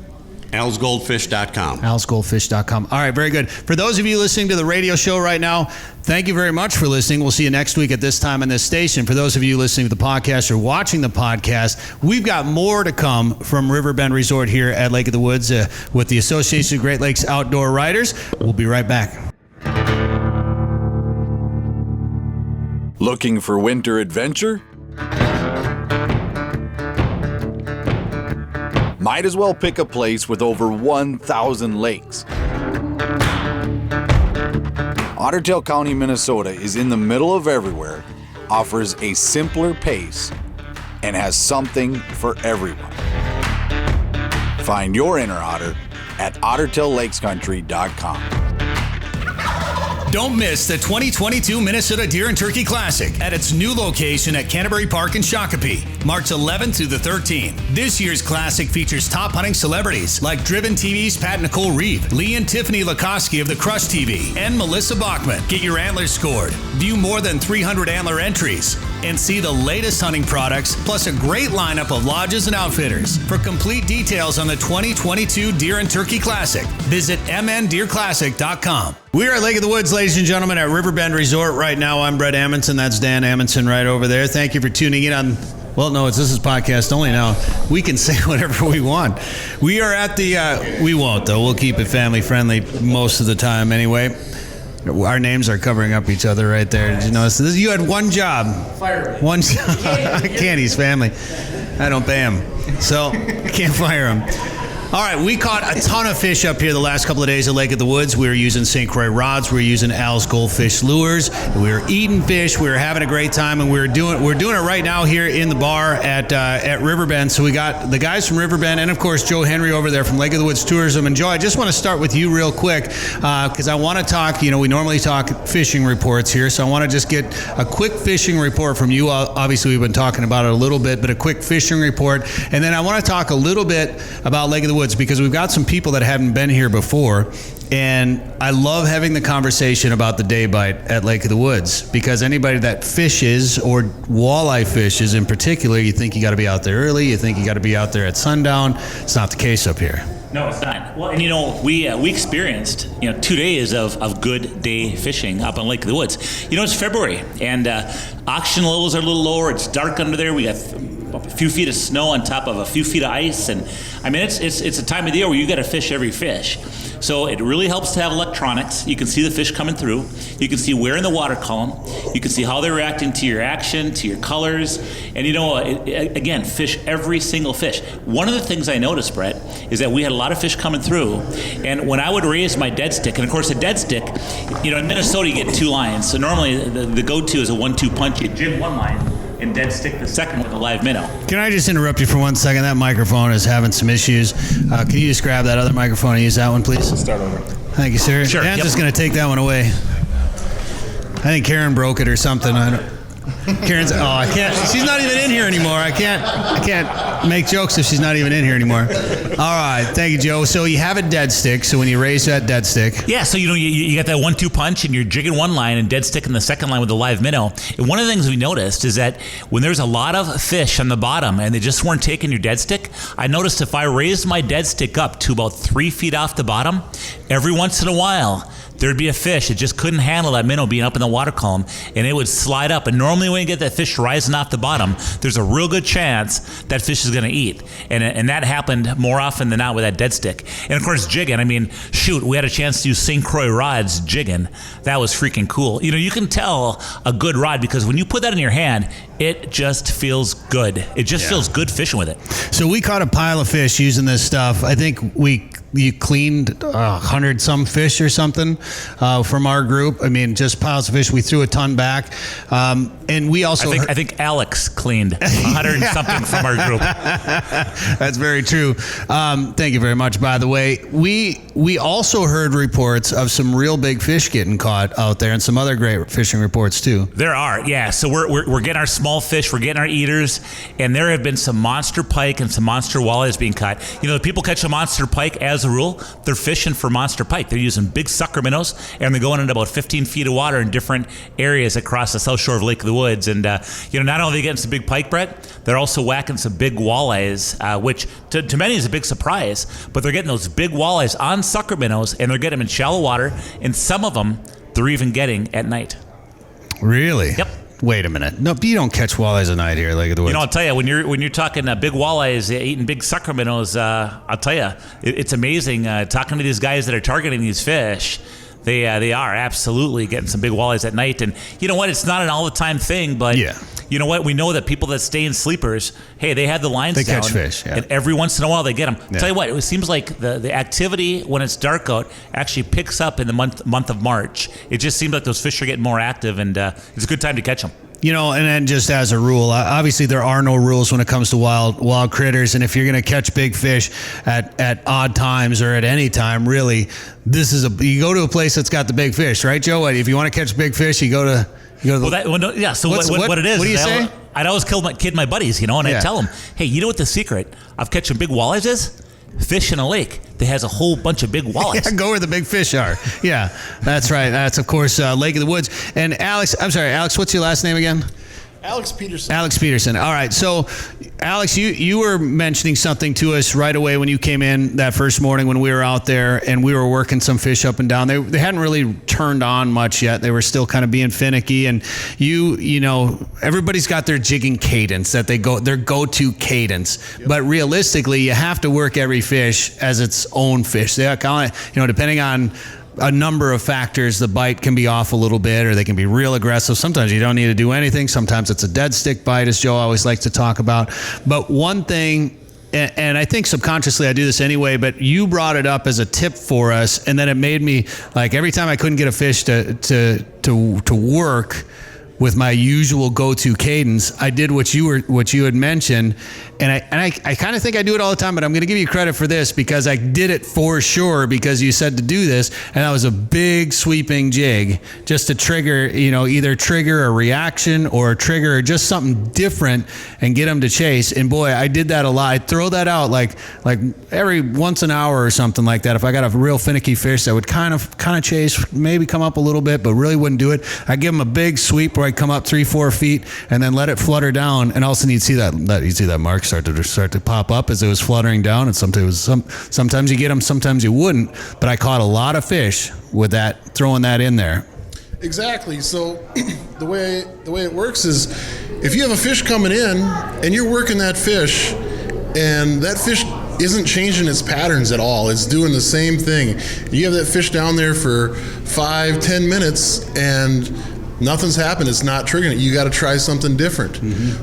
Speaker 10: alsgoldfish.com.
Speaker 3: alsgoldfish.com. All right, very good. For those of you listening to the radio show right now, thank you very much for listening. We'll see you next week at this time on this station. For those of you listening to the podcast or watching the podcast, we've got more to come from Riverbend Resort here at Lake of the Woods with the Association of Great Lakes Outdoor Writers. We'll be right back.
Speaker 11: Looking for winter adventure? Might as well pick a place with over 1,000 lakes. Ottertail County, Minnesota is in the middle of everywhere, offers a simpler pace, and has something for everyone. Find your inner otter at ottertaillakescountry.com.
Speaker 1: Don't miss the 2022 Minnesota Deer and Turkey Classic at its new location at Canterbury Park in Shakopee, March 11th through the 13th. This year's Classic features top hunting celebrities like Driven TV's Pat Nicole Reeve, Lee and Tiffany Lukoski of the Crush TV, and Melissa Bachman. Get your antlers scored, view more than 300 antler entries, and see the latest hunting products, plus a great lineup of lodges and outfitters. For complete details on the 2022 Deer and Turkey Classic, visit mndeerclassic.com.
Speaker 3: We are at Lake of the Woods, ladies and gentlemen, at Riverbend Resort right now. I'm Bret Amundson. That's Dan Amundson right over there. Thank you for tuning in on... Well, no, this is podcast only now. We can say whatever we want. We are at the... we won't, though. We'll keep it family-friendly most of the time anyway. Our names are covering up each other right there. Did you notice? You had one job.
Speaker 4: Fire me.
Speaker 3: One job. I can't. He's family. I don't pay him. So, can't fire him. All right, we caught a ton of fish up here the last couple of days at Lake of the Woods. We were using St Croix rods. We were using Al's Goldfish lures. We were eating fish. We were having a great time, and we're doing it right now here in the bar at Riverbend. So we got the guys from Riverbend, and of course Joe Henry over there from Lake of the Woods Tourism. And Joe, I just want to start with you real quick because I want to talk. We normally talk fishing reports here, so I want to just get a quick fishing report from you. Obviously, we've been talking about it a little bit, but a quick fishing report, and then I want to talk a little bit about Lake of the Woods because we've got some people that haven't been here before, and I love having the conversation about the day bite at Lake of the Woods because anybody that fishes or walleye fishes in particular, you think you got to be out there early, you think you got to be out there at sundown. It's not the case up here.
Speaker 2: No, it's not. Well, and we experienced 2 days of good day fishing up on Lake of the Woods. It's February and oxygen levels are a little lower. It's dark under there. We got a few feet of snow on top of a few feet of ice, and I mean it's a time of the year where you got to fish every fish. So it really helps to have electronics. You can see the fish coming through. You can see where in the water column. You can see how they're reacting to your action, to your colors, and again, fish every single fish. One of the things I noticed, Bret, is that we had a lot of fish coming through, and when I would raise my dead stick, and of course a dead stick, in Minnesota you get 2 lines. So normally the go-to is a 1-2 punch. You jig one line and dead stick the second with a live minnow.
Speaker 3: Can I just interrupt you for 1 second? That microphone is having some issues. Can you just grab that other microphone and use that one, please?
Speaker 12: Start over.
Speaker 3: Thank you, sir.
Speaker 2: Sure.
Speaker 3: Dan's just going to take that one away. I think Karen broke it or something. Karen's. Oh, I can't. She's not even in here anymore. I can't make jokes if she's not even in here anymore. All right. Thank you, Joe. So you have a dead stick. So when you raise that dead stick.
Speaker 2: Yeah. So you got that 1-2 punch, and you're jigging one line and dead stick in the second line with the live minnow. And one of the things we noticed is that when there's a lot of fish on the bottom and they just weren't taking your dead stick, I noticed if I raised my dead stick up to about 3 feet off the bottom, every once in a while there'd be a fish that just couldn't handle that minnow being up in the water column, and it would slide up. And normally when you get that fish rising off the bottom, there's a real good chance that fish is going to eat. And that happened more often than not with that dead stick. And of course, jigging. I mean, shoot, we had a chance to use St Croix rods jigging. That was freaking cool. You can tell a good rod because when you put that in your hand, it just feels good. It just feels good fishing with it.
Speaker 3: So we caught a pile of fish using this stuff. I think you cleaned 100 some fish or something from our group. I mean, just piles of fish. We threw a ton back, and we also.
Speaker 2: I think Alex cleaned 100 and something from our group.
Speaker 3: That's very true. Thank you very much. By the way, we also heard reports of some real big fish getting caught out there, and some other great fishing reports too.
Speaker 2: There are, yeah. So we're getting our small fish, we're getting our eaters, and there have been some monster pike and some monster walleyes being caught. The people catch a monster pike as a rule, they're fishing for monster pike. They're using big sucker minnows, and they're going into about 15 feet of water in different areas across the south shore of Lake of the Woods. And not only are they getting some big pike, Bret, they're also whacking some big walleyes, which to many is a big surprise. But they're getting those big walleyes on sucker minnows, and they're getting them in shallow water, and some of them they're even getting at night.
Speaker 3: Really?
Speaker 2: Yep.
Speaker 3: Wait a minute. No, you don't catch walleyes at night here, Lake of the Woods.
Speaker 2: I'll tell you, when you're talking big walleyes eating big sucker minnows, I'll tell you, it's amazing. Talking to these guys that are targeting these fish, they are absolutely getting some big walleyes at night. And you know what? It's not an all the time thing, but you know what? We know that people that stay in sleepers, hey, they have the lines down.
Speaker 3: They catch fish,
Speaker 2: and every once in a while they get them.
Speaker 3: Yeah.
Speaker 2: Tell you what, it seems like the activity when it's dark out actually picks up in the month of March. It just seems like those fish are getting more active, and it's a good time to catch them.
Speaker 3: And then just as a rule, obviously there are no rules when it comes to wild critters. And if you're going to catch big fish at odd times or at any time, really, you go to a place that's got the big fish, right, Joe? If you want to catch big fish, you go to the.
Speaker 2: So what it is?
Speaker 3: What do you say?
Speaker 2: I'd always kid my buddies, and I'd tell them, hey, you know what the secret of catching big walleyes is? Fish in a lake that has a whole bunch of big walleyes.
Speaker 3: Yeah, go where the big fish are. Yeah, that's right. That's, of course, Lake of the Woods. And Alex, what's your last name again?
Speaker 12: Alex Peterson.
Speaker 3: Alex Peterson. All right. So, Alex, you were mentioning something to us right away when you came in that first morning when we were out there and we were working some fish up and down. They hadn't really turned on much yet. They were still kind of being finicky. And everybody's got their jigging cadence their go-to cadence. Yep. But realistically, you have to work every fish as its own fish. They kind of, depending on a number of factors, the bite can be off a little bit, or they can be real aggressive. Sometimes you don't need to do anything. Sometimes it's a dead stick bite, as Joe always likes to talk about. But one thing, and I think subconsciously I do this anyway, but you brought it up as a tip for us, and then it made me, like, every time I couldn't get a fish to work with my usual go-to cadence, I did what you had mentioned, and I kind of think I do it all the time, but I'm going to give you credit for this because I did it for sure because you said to do this, and that was a big sweeping jig just to trigger, either trigger a reaction or trigger just something different and get them to chase. And boy, I did that a lot. I'd throw that out like every once an hour or something like that. If I got a real finicky fish that would kind of chase, maybe come up a little bit, but really wouldn't do it, I'd give them a big sweep where I'd come up 3-4 feet and then let it flutter down, and all of a sudden you'd see that mark start to pop up as it was fluttering down. And sometimes you get them, sometimes you wouldn't, but I caught a lot of fish with that, throwing that in there.
Speaker 12: Exactly. So the way it works is if you have a fish coming in and you're working that fish and that fish isn't changing its patterns at all, it's doing the same thing. You have that fish down there for 5-10 minutes and nothing's happened, it's not triggering it. You got to try something different.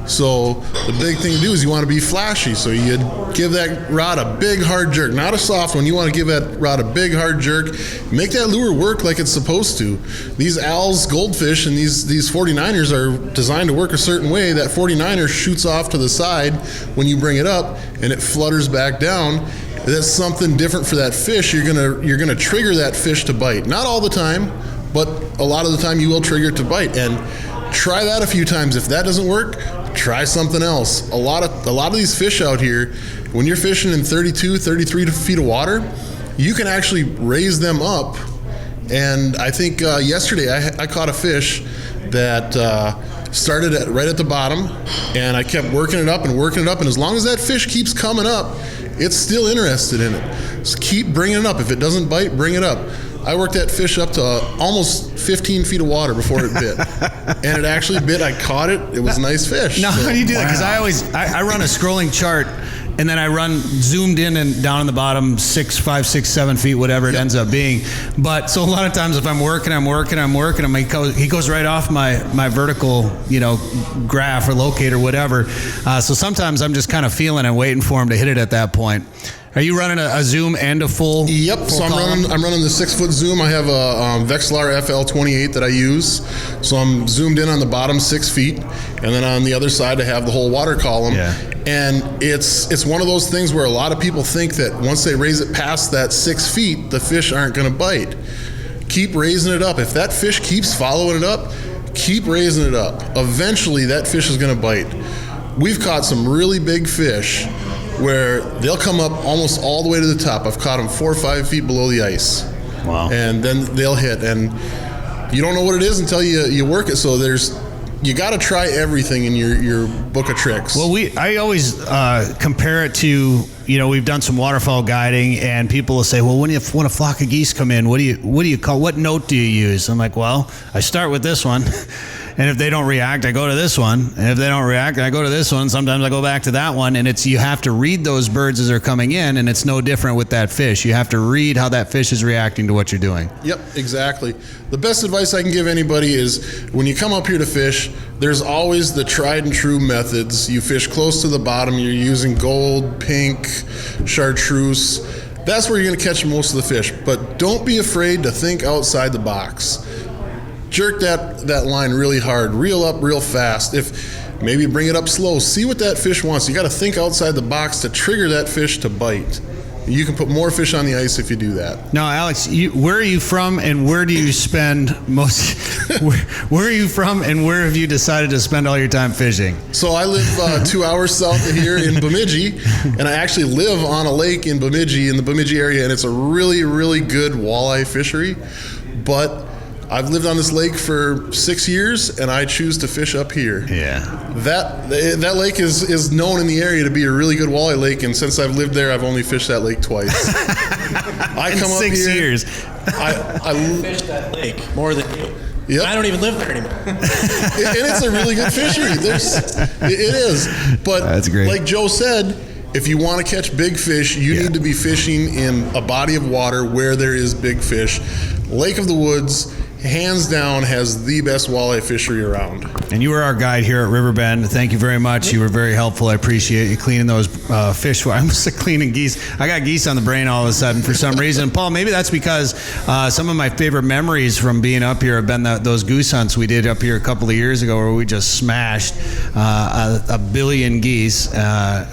Speaker 12: So the big thing to do is you want to be flashy. So you give that rod a big hard jerk, not a soft one. You want to give that rod a big hard jerk. Make that lure work like it's supposed to. These Al's goldfish and these 49ers are designed to work a certain way. That 49er shoots off to the side when you bring it up and it flutters back down. That's something different for that fish. You're gonna trigger that fish to bite. Not all the time, but a lot of the time you will trigger it to bite. And try that a few times. If that doesn't work, try something else. A lot of these fish out here, when you're fishing in 32, 33 feet of water, you can actually raise them up. And I think yesterday I caught a fish that started right at the bottom, and I kept working it up, and as long as that fish keeps coming up, it's still interested in it. So keep bringing it up. If it doesn't bite, bring it up. I worked that fish up to almost 15 feet of water before it bit. And it actually bit. I caught it. It was a nice fish.
Speaker 3: Now, how do you do that? Because I run a scrolling chart, and then I run zoomed in and down in the bottom 5, 6, 7 feet, whatever it ends up being. But so a lot of times if I'm working, he goes right off my vertical, graph or locator, whatever. So sometimes I'm just kind of feeling and waiting for him to hit it at that point. Are you running a zoom and a full?
Speaker 12: Yep.
Speaker 3: Full
Speaker 12: so I'm running the 6-foot zoom. I have a Vexilar FL28 that I use. So I'm zoomed in on the bottom 6 feet, and then on the other side I have the whole water column. Yeah. And it's one of those things where a lot of people think that once they raise it past that 6 feet, the fish aren't going to bite. Keep raising it up. If that fish keeps following it up, keep raising it up. Eventually that fish is going to bite. We've caught some really big fish where they'll come up almost all the way to the top. I've caught them 4 or 5 feet below the ice. Wow. And then they'll hit. And you don't know what it is until you work it. So you got to try everything in your book of tricks.
Speaker 3: Well, I always compare it to, we've done some waterfowl guiding, and people will say, well, when a flock of geese come in, what do you call, what note do you use? I'm like, well, I start with this one. And if they don't react, I go to this one. And if they don't react, I go to this one. Sometimes I go back to that one. And you have to read those birds as they're coming in, and it's no different with that fish. You have to read how that fish is reacting to what you're doing.
Speaker 12: Yep, exactly. The best advice I can give anybody is when you come up here to fish, there's always the tried and true methods. You fish close to the bottom. You're using gold, pink, chartreuse. That's where you're going to catch most of the fish. But don't be afraid to think outside the box. Jerk that line really hard, reel up real fast. If maybe bring it up slow, see what that fish wants. You got to think outside the box to trigger that fish to bite. You can put more fish on the ice if you do that.
Speaker 3: Now, Alex, where are you from, and where do you spend most? Where are you from, and where have you decided to spend all your time fishing?
Speaker 12: So I live 2 hours south of here in Bemidji, and I actually live on a lake in Bemidji, in the Bemidji area, and it's a really, really good walleye fishery. But I've lived on this lake for 6 years, and I choose to fish up here.
Speaker 3: Yeah.
Speaker 12: That lake is known in the area to be a really good walleye lake, and since I've lived there, I've only fished that lake twice. I
Speaker 3: come up 6 years.
Speaker 12: I
Speaker 4: fished that lake more than you.
Speaker 12: Yep.
Speaker 4: I don't even live there anymore.
Speaker 12: And it's a really good fishery. It is. But that's great. Like Joe said, if you want to catch big fish, you need to be fishing in a body of water where there is big fish. Lake of the Woods, hands down, has the best walleye fishery around.
Speaker 3: And you were our guide here at Riverbend. Thank you very much. You were very helpful. I appreciate you cleaning those fish. I must have cleaning geese. I got geese on the brain all of a sudden for some reason. Paul, maybe that's because some of my favorite memories from being up here have been those goose hunts we did up here a couple of years ago, where we just smashed a billion geese,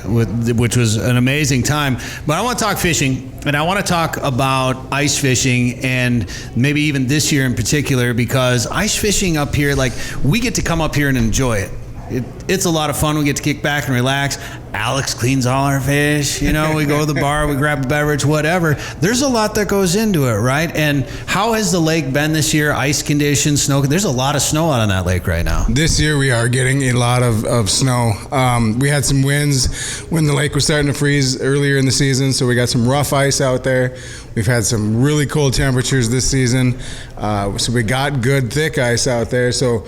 Speaker 3: which was an amazing time. But I want to talk fishing. And I want to talk about ice fishing, and maybe even this year in particular, because ice fishing up here, we get to come up here and enjoy it. it's a lot of fun. We get to kick back and relax. Alex cleans all our fish. You know, we go to the bar, we grab a beverage, whatever. There's a lot that goes into it, right? And how has the lake been this year? Ice conditions, snow. There's a lot of snow out on that lake right now.
Speaker 13: This year we are getting a lot of snow. We had some winds when the lake was starting to freeze earlier in the season, so we got some rough ice out there. We've had some really cold temperatures this season, so we got good thick ice out there. So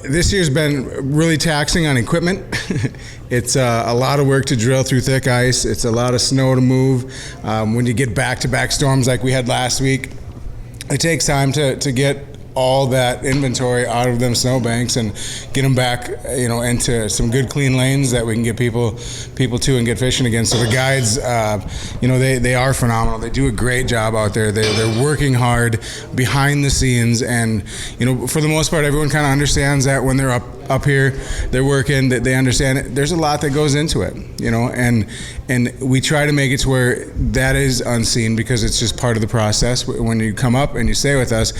Speaker 13: this year's been really taxing on equipment. It's a lot of work to drill through thick ice. It's a lot of snow to move. When you get back-to-back storms like we had last week, it takes time to get all that inventory out of them snowbanks and get them back, into some good clean lanes that we can get people to and get fishing again. So the guides, they are phenomenal. They do a great job out there. They're working hard behind the scenes, and for the most part, everyone kind of understands that when they're up here, they're working. That they understand it. There's a lot that goes into it, and we try to make it to where that is unseen because it's just part of the process. When you come up and you stay with us,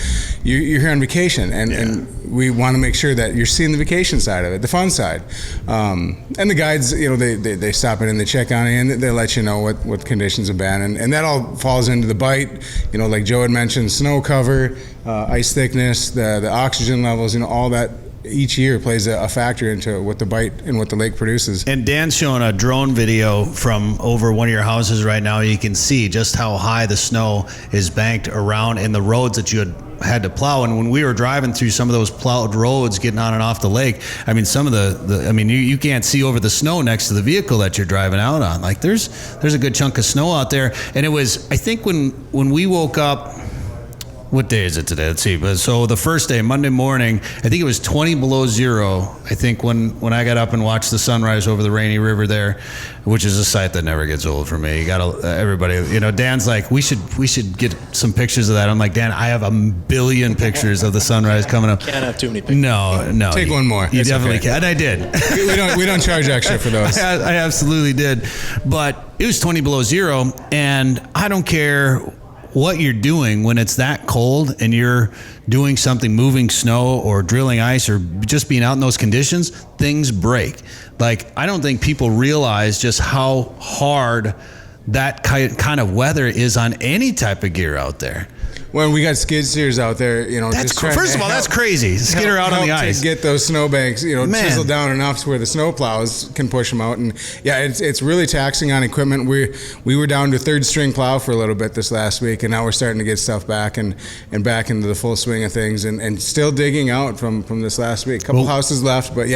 Speaker 13: you're here on vacation, and we want to make sure that you're seeing the vacation side of it, the fun side. And the guides, they stop in and they check on it, and they let you know what conditions have been, and that all falls into the bite. Like Joe had mentioned, snow cover, ice thickness, the oxygen levels, all that. Each year plays a factor into what the bite and what the lake produces.
Speaker 3: And Dan's showing a drone video from over one of your houses right now. You can see just how high the snow is banked around and the roads that you had to plow. And when we were driving through some of those plowed roads getting on and off the lake, some of you can't see over the snow next to the vehicle that you're driving out on. Like there's a good chunk of snow out there. And it was, I think when we woke up, what day is it today? Let's see. So the first day, Monday morning, I think it was 20 below zero. I think when I got up and watched the sunrise over the Rainy River there, which is a sight that never gets old for me. You got everybody. Dan's like, we should get some pictures of that. I'm like, Dan, I have a billion pictures of the sunrise coming up.
Speaker 4: Can't have too many pictures.
Speaker 3: No.
Speaker 13: Take one more.
Speaker 3: You definitely can. And I did.
Speaker 13: We don't charge extra for those.
Speaker 3: I absolutely did. But it was 20 below zero, and I don't care what you're doing when it's that cold and you're doing something, moving snow or drilling ice or just being out in those conditions, things break. Like, I don't think people realize just how hard that kind of weather is on any type of gear out there.
Speaker 13: When we got skid steers out there,
Speaker 3: first of all, that's crazy. Skidder out on the ice
Speaker 13: to get those snowbanks, chisel down enough to where the snow plows can push them out, and it's really taxing on equipment. We were down to third string plow for a little bit this last week, and now we're starting to get stuff back and back into the full swing of things, and still digging out from this last week. A couple houses left, but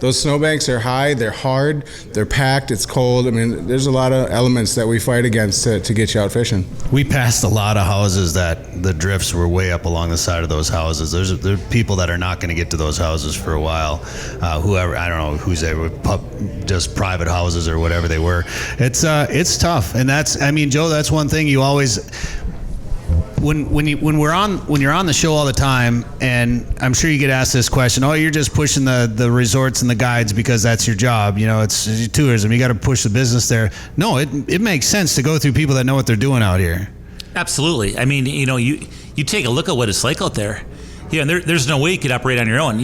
Speaker 13: those snowbanks are high, they're hard, they're packed, it's cold. There's a lot of elements that we fight against to get you out fishing.
Speaker 3: We passed a lot of houses that the drifts were way up along the side of those houses. There are people that are not going to get to those houses for a while. Whoever, I don't know who's they were, just private houses or whatever they were. It's tough, and Joe, that's one thing you always. When you're on the show all the time, and I'm sure you get asked this question, you're just pushing the resorts and the guides because that's your job. It's tourism. You got to push the business there. No, it makes sense to go through people that know what they're doing out here.
Speaker 2: Absolutely. You take a look at what it's like out there. And there's no way you could operate on your own.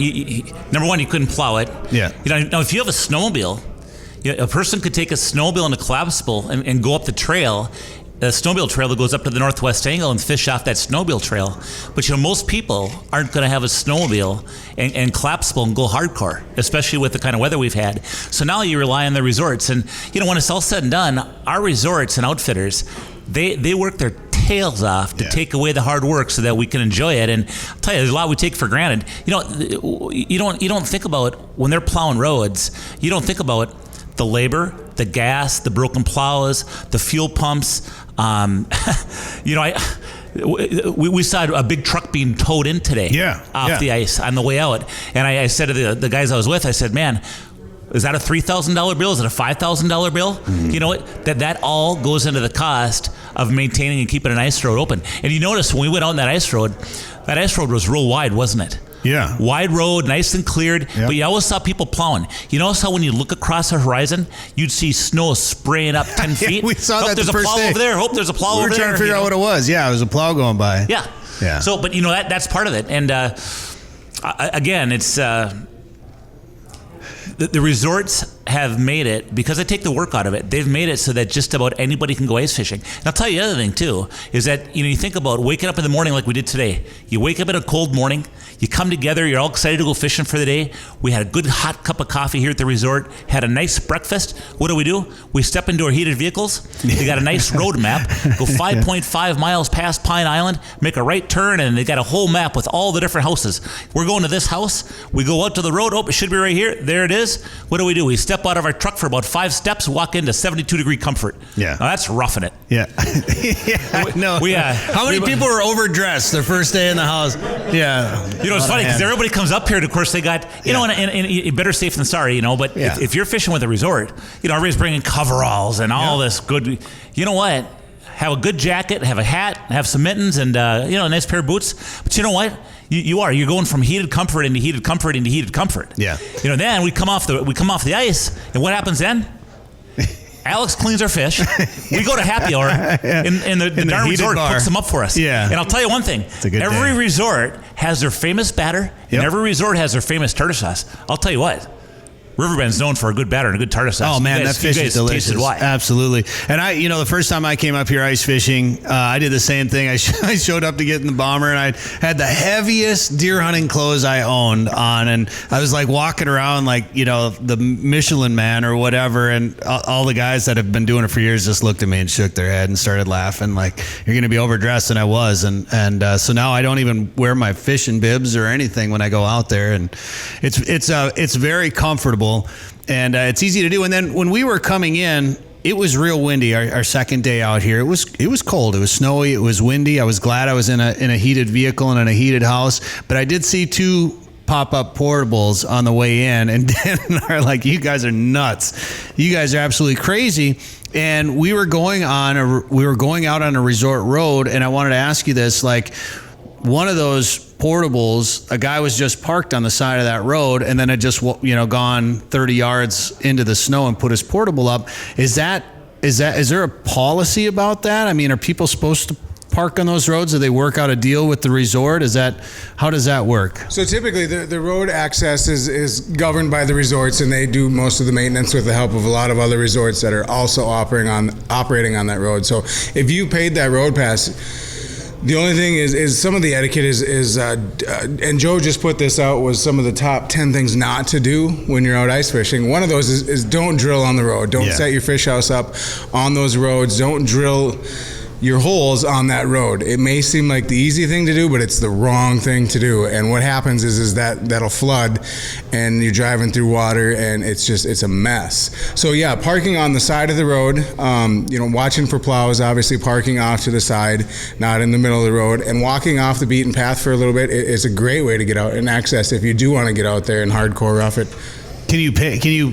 Speaker 2: Number one, you couldn't plow it.
Speaker 3: Yeah.
Speaker 2: Now if you have a snowmobile, a person could take a snowmobile and a collapsible and go up the trail, a snowmobile trail that goes up to the northwest angle and fish off that snowmobile trail. But most people aren't going to have a snowmobile and collapsible and go hardcore, especially with the kind of weather we've had. So now you rely on the resorts, and when it's all said and done, our resorts and outfitters, they work their tails off to take away the hard work so that we can enjoy it. And I'll tell you, there's a lot we take for granted. You don't think about when they're plowing roads. You don't think about the labor, the gas, the broken plows, the fuel pumps. We saw a big truck being towed in today off the ice on the way out. And I said to the guys I was with, I said, man, is that a $3,000 bill? Is it a $5,000 bill? Mm-hmm. You know what? That all goes into the cost of maintaining and keeping an ice road open. And you notice when we went out on that ice road was real wide, wasn't it?
Speaker 3: Yeah.
Speaker 2: Wide road, nice and cleared, but you always saw people plowing. You notice how when you look across the horizon, you'd see snow spraying up 10 feet?
Speaker 3: We saw that the first day.
Speaker 2: There's a plow over there. Hope there's a plow over there.
Speaker 3: We were trying to figure out what it was. Yeah, it was a plow going by.
Speaker 2: Yeah. So, but that's part of it. And again, it's... the resorts have made it, because they take the work out of it, they've made it so that just about anybody can go ice fishing. And I'll tell you the other thing too, is that, you think about waking up in the morning like we did today. You wake up in a cold morning, you come together, you're all excited to go fishing for the day. We had a good hot cup of coffee here at the resort, had a nice breakfast. What do? We step into our heated vehicles. They got a nice road map, go 5.5 miles past Pine Island, make a right turn, and they got a whole map with all the different houses. We're going to this house. We go out to the road. Oh, it should be right here. There it is. What do? We step out of our truck for about 5 steps, walk into 72-degree comfort.
Speaker 3: Yeah.
Speaker 2: Now that's roughing it.
Speaker 3: Yeah. No. How many people are overdressed their first day in the house? Yeah.
Speaker 2: It's funny because everybody comes up here, and of course they got, and better safe than sorry, but if you're fishing with a resort, everybody's bringing coveralls and all this good, you know what? Have a good jacket, have a hat, have some mittens, and a nice pair of boots. But you know what? You're going from heated comfort into heated comfort into heated comfort.
Speaker 3: Yeah.
Speaker 2: Then we come off the ice, and what happens then? Alex cleans our fish. We go to happy hour, and the darn resort cooks them up for us.
Speaker 3: Yeah.
Speaker 2: And I'll tell you one thing: every resort has their famous batter, and every resort has their famous tartar sauce. I'll tell you what. Riverbend's known for a good batter and a good tartar sauce.
Speaker 3: Oh man, that fish is delicious. Absolutely. And I, the first time I came up here ice fishing, I did the same thing. I showed up to get in the bomber, and I had the heaviest deer hunting clothes I owned on, and I was like walking around like the Michelin Man or whatever, and all the guys that have been doing it for years just looked at me and shook their head and started laughing like, "You're going to be overdressed," and I was, and so now I don't even wear my fishing bibs or anything when I go out there, and it's very comfortable. And it's easy to do. And then when we were coming in, it was real windy. Our second day out here, it was cold. It was snowy. It was windy. I was glad I was in a heated vehicle and in a heated house. But I did see 2 pop-up portables on the way in, and Dan and I are like, "You guys are nuts. You guys are absolutely crazy." And we were going out on a resort road, and I wanted to ask you this, like, one of those portables, a guy was just parked on the side of that road, and then had just gone 30 yards into the snow and put his portable up. Is there a policy about that? I mean, are people supposed to park on those roads? Do they work out a deal with the resort? How does that work?
Speaker 13: So typically the road access is governed by the resorts, and they do most of the maintenance with the help of a lot of other resorts that are also operating on that road. So if you paid that road pass, the only thing is some of the etiquette is and Joe just put this out, was some of the top 10 things not to do when you're out ice fishing. One of those is don't drill on the road. Don't set your fish house up on those roads. Don't drill your holes on that road. It may seem like the easy thing to do, but it's the wrong thing to do. And what happens is that'll flood, and you're driving through water, and it's a mess. So yeah, parking on the side of the road, watching for plows, obviously parking off to the side, not in the middle of the road, and walking off the beaten path for a little bit is a great way to get out and access if you do want to get out there and hardcore rough it.
Speaker 3: Can you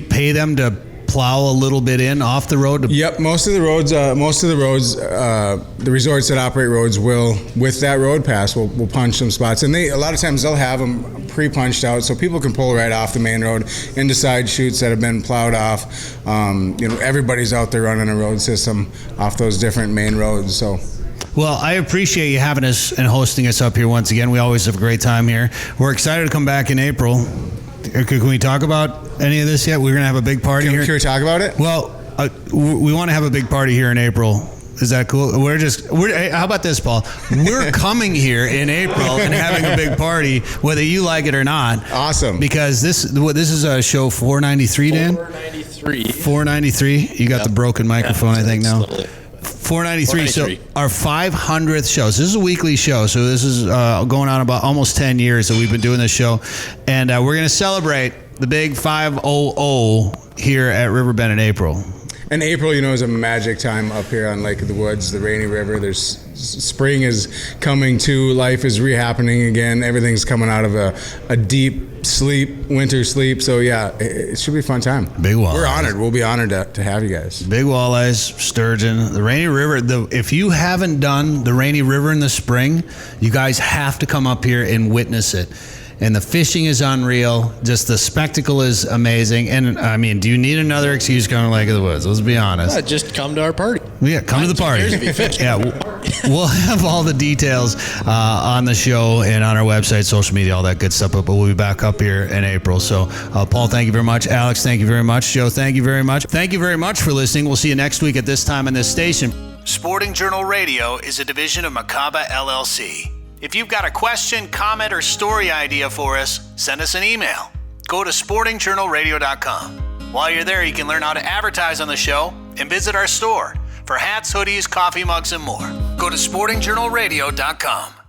Speaker 3: pay them to plow a little bit in off the road?
Speaker 13: Yep, most of the roads, the resorts that operate roads will, with that road pass, will punch some spots, and a lot of times they'll have them pre-punched out so people can pull right off the main road into side chutes that have been plowed off. Everybody's out there running a road system off those different main roads. So.
Speaker 3: Well, I appreciate you having us and hosting us up here once again. We always have a great time here. We're excited to come back in April. Can we talk about any of this yet? We're going to have a big party here.
Speaker 13: Can we talk about it?
Speaker 3: Well, we want to have a big party here in April. Is that cool? How about this, Paul? We're coming here in April and having a big party, whether you like it or not.
Speaker 13: Awesome.
Speaker 3: Because this is show 493, Dan?
Speaker 14: 493.
Speaker 3: 493. You got the broken microphone, I think, now. 493. So our 500th show. So this is a weekly show. So this is going on about almost 10 years that we've been doing this show. And we're going to celebrate the big 500 here at Riverbend in April.
Speaker 13: And April, is a magic time up here on Lake of the Woods, the Rainy River. Spring is coming too. Life is rehappening again. Everything's coming out of a deep winter sleep. So yeah, it should be a fun time.
Speaker 3: Big walleyes.
Speaker 13: We're honored. We'll be honored to have you guys.
Speaker 3: Big walleyes, sturgeon, the Rainy River. If you haven't done the Rainy River in the spring, you guys have to come up here and witness it. And the fishing is unreal. Just the spectacle is amazing. And I mean, do you need another excuse going to Lake of the Woods? Let's be honest.
Speaker 14: Just come to our party.
Speaker 3: Yeah, come to the party. Yeah, We'll have all the details on the show and on our website, social media, all that good stuff. But we'll be back up here in April. So, Paul, thank you very much. Alex, thank you very much. Joe, thank you very much. Thank you very much for listening. We'll see you next week at this time on this station. Sporting Journal Radio is a division of Macaba LLC. If you've got a question, comment, or story idea for us, send us an email. Go to sportingjournalradio.com. While you're there, you can learn how to advertise on the show and visit our store for hats, hoodies, coffee mugs, and more. Go to sportingjournalradio.com.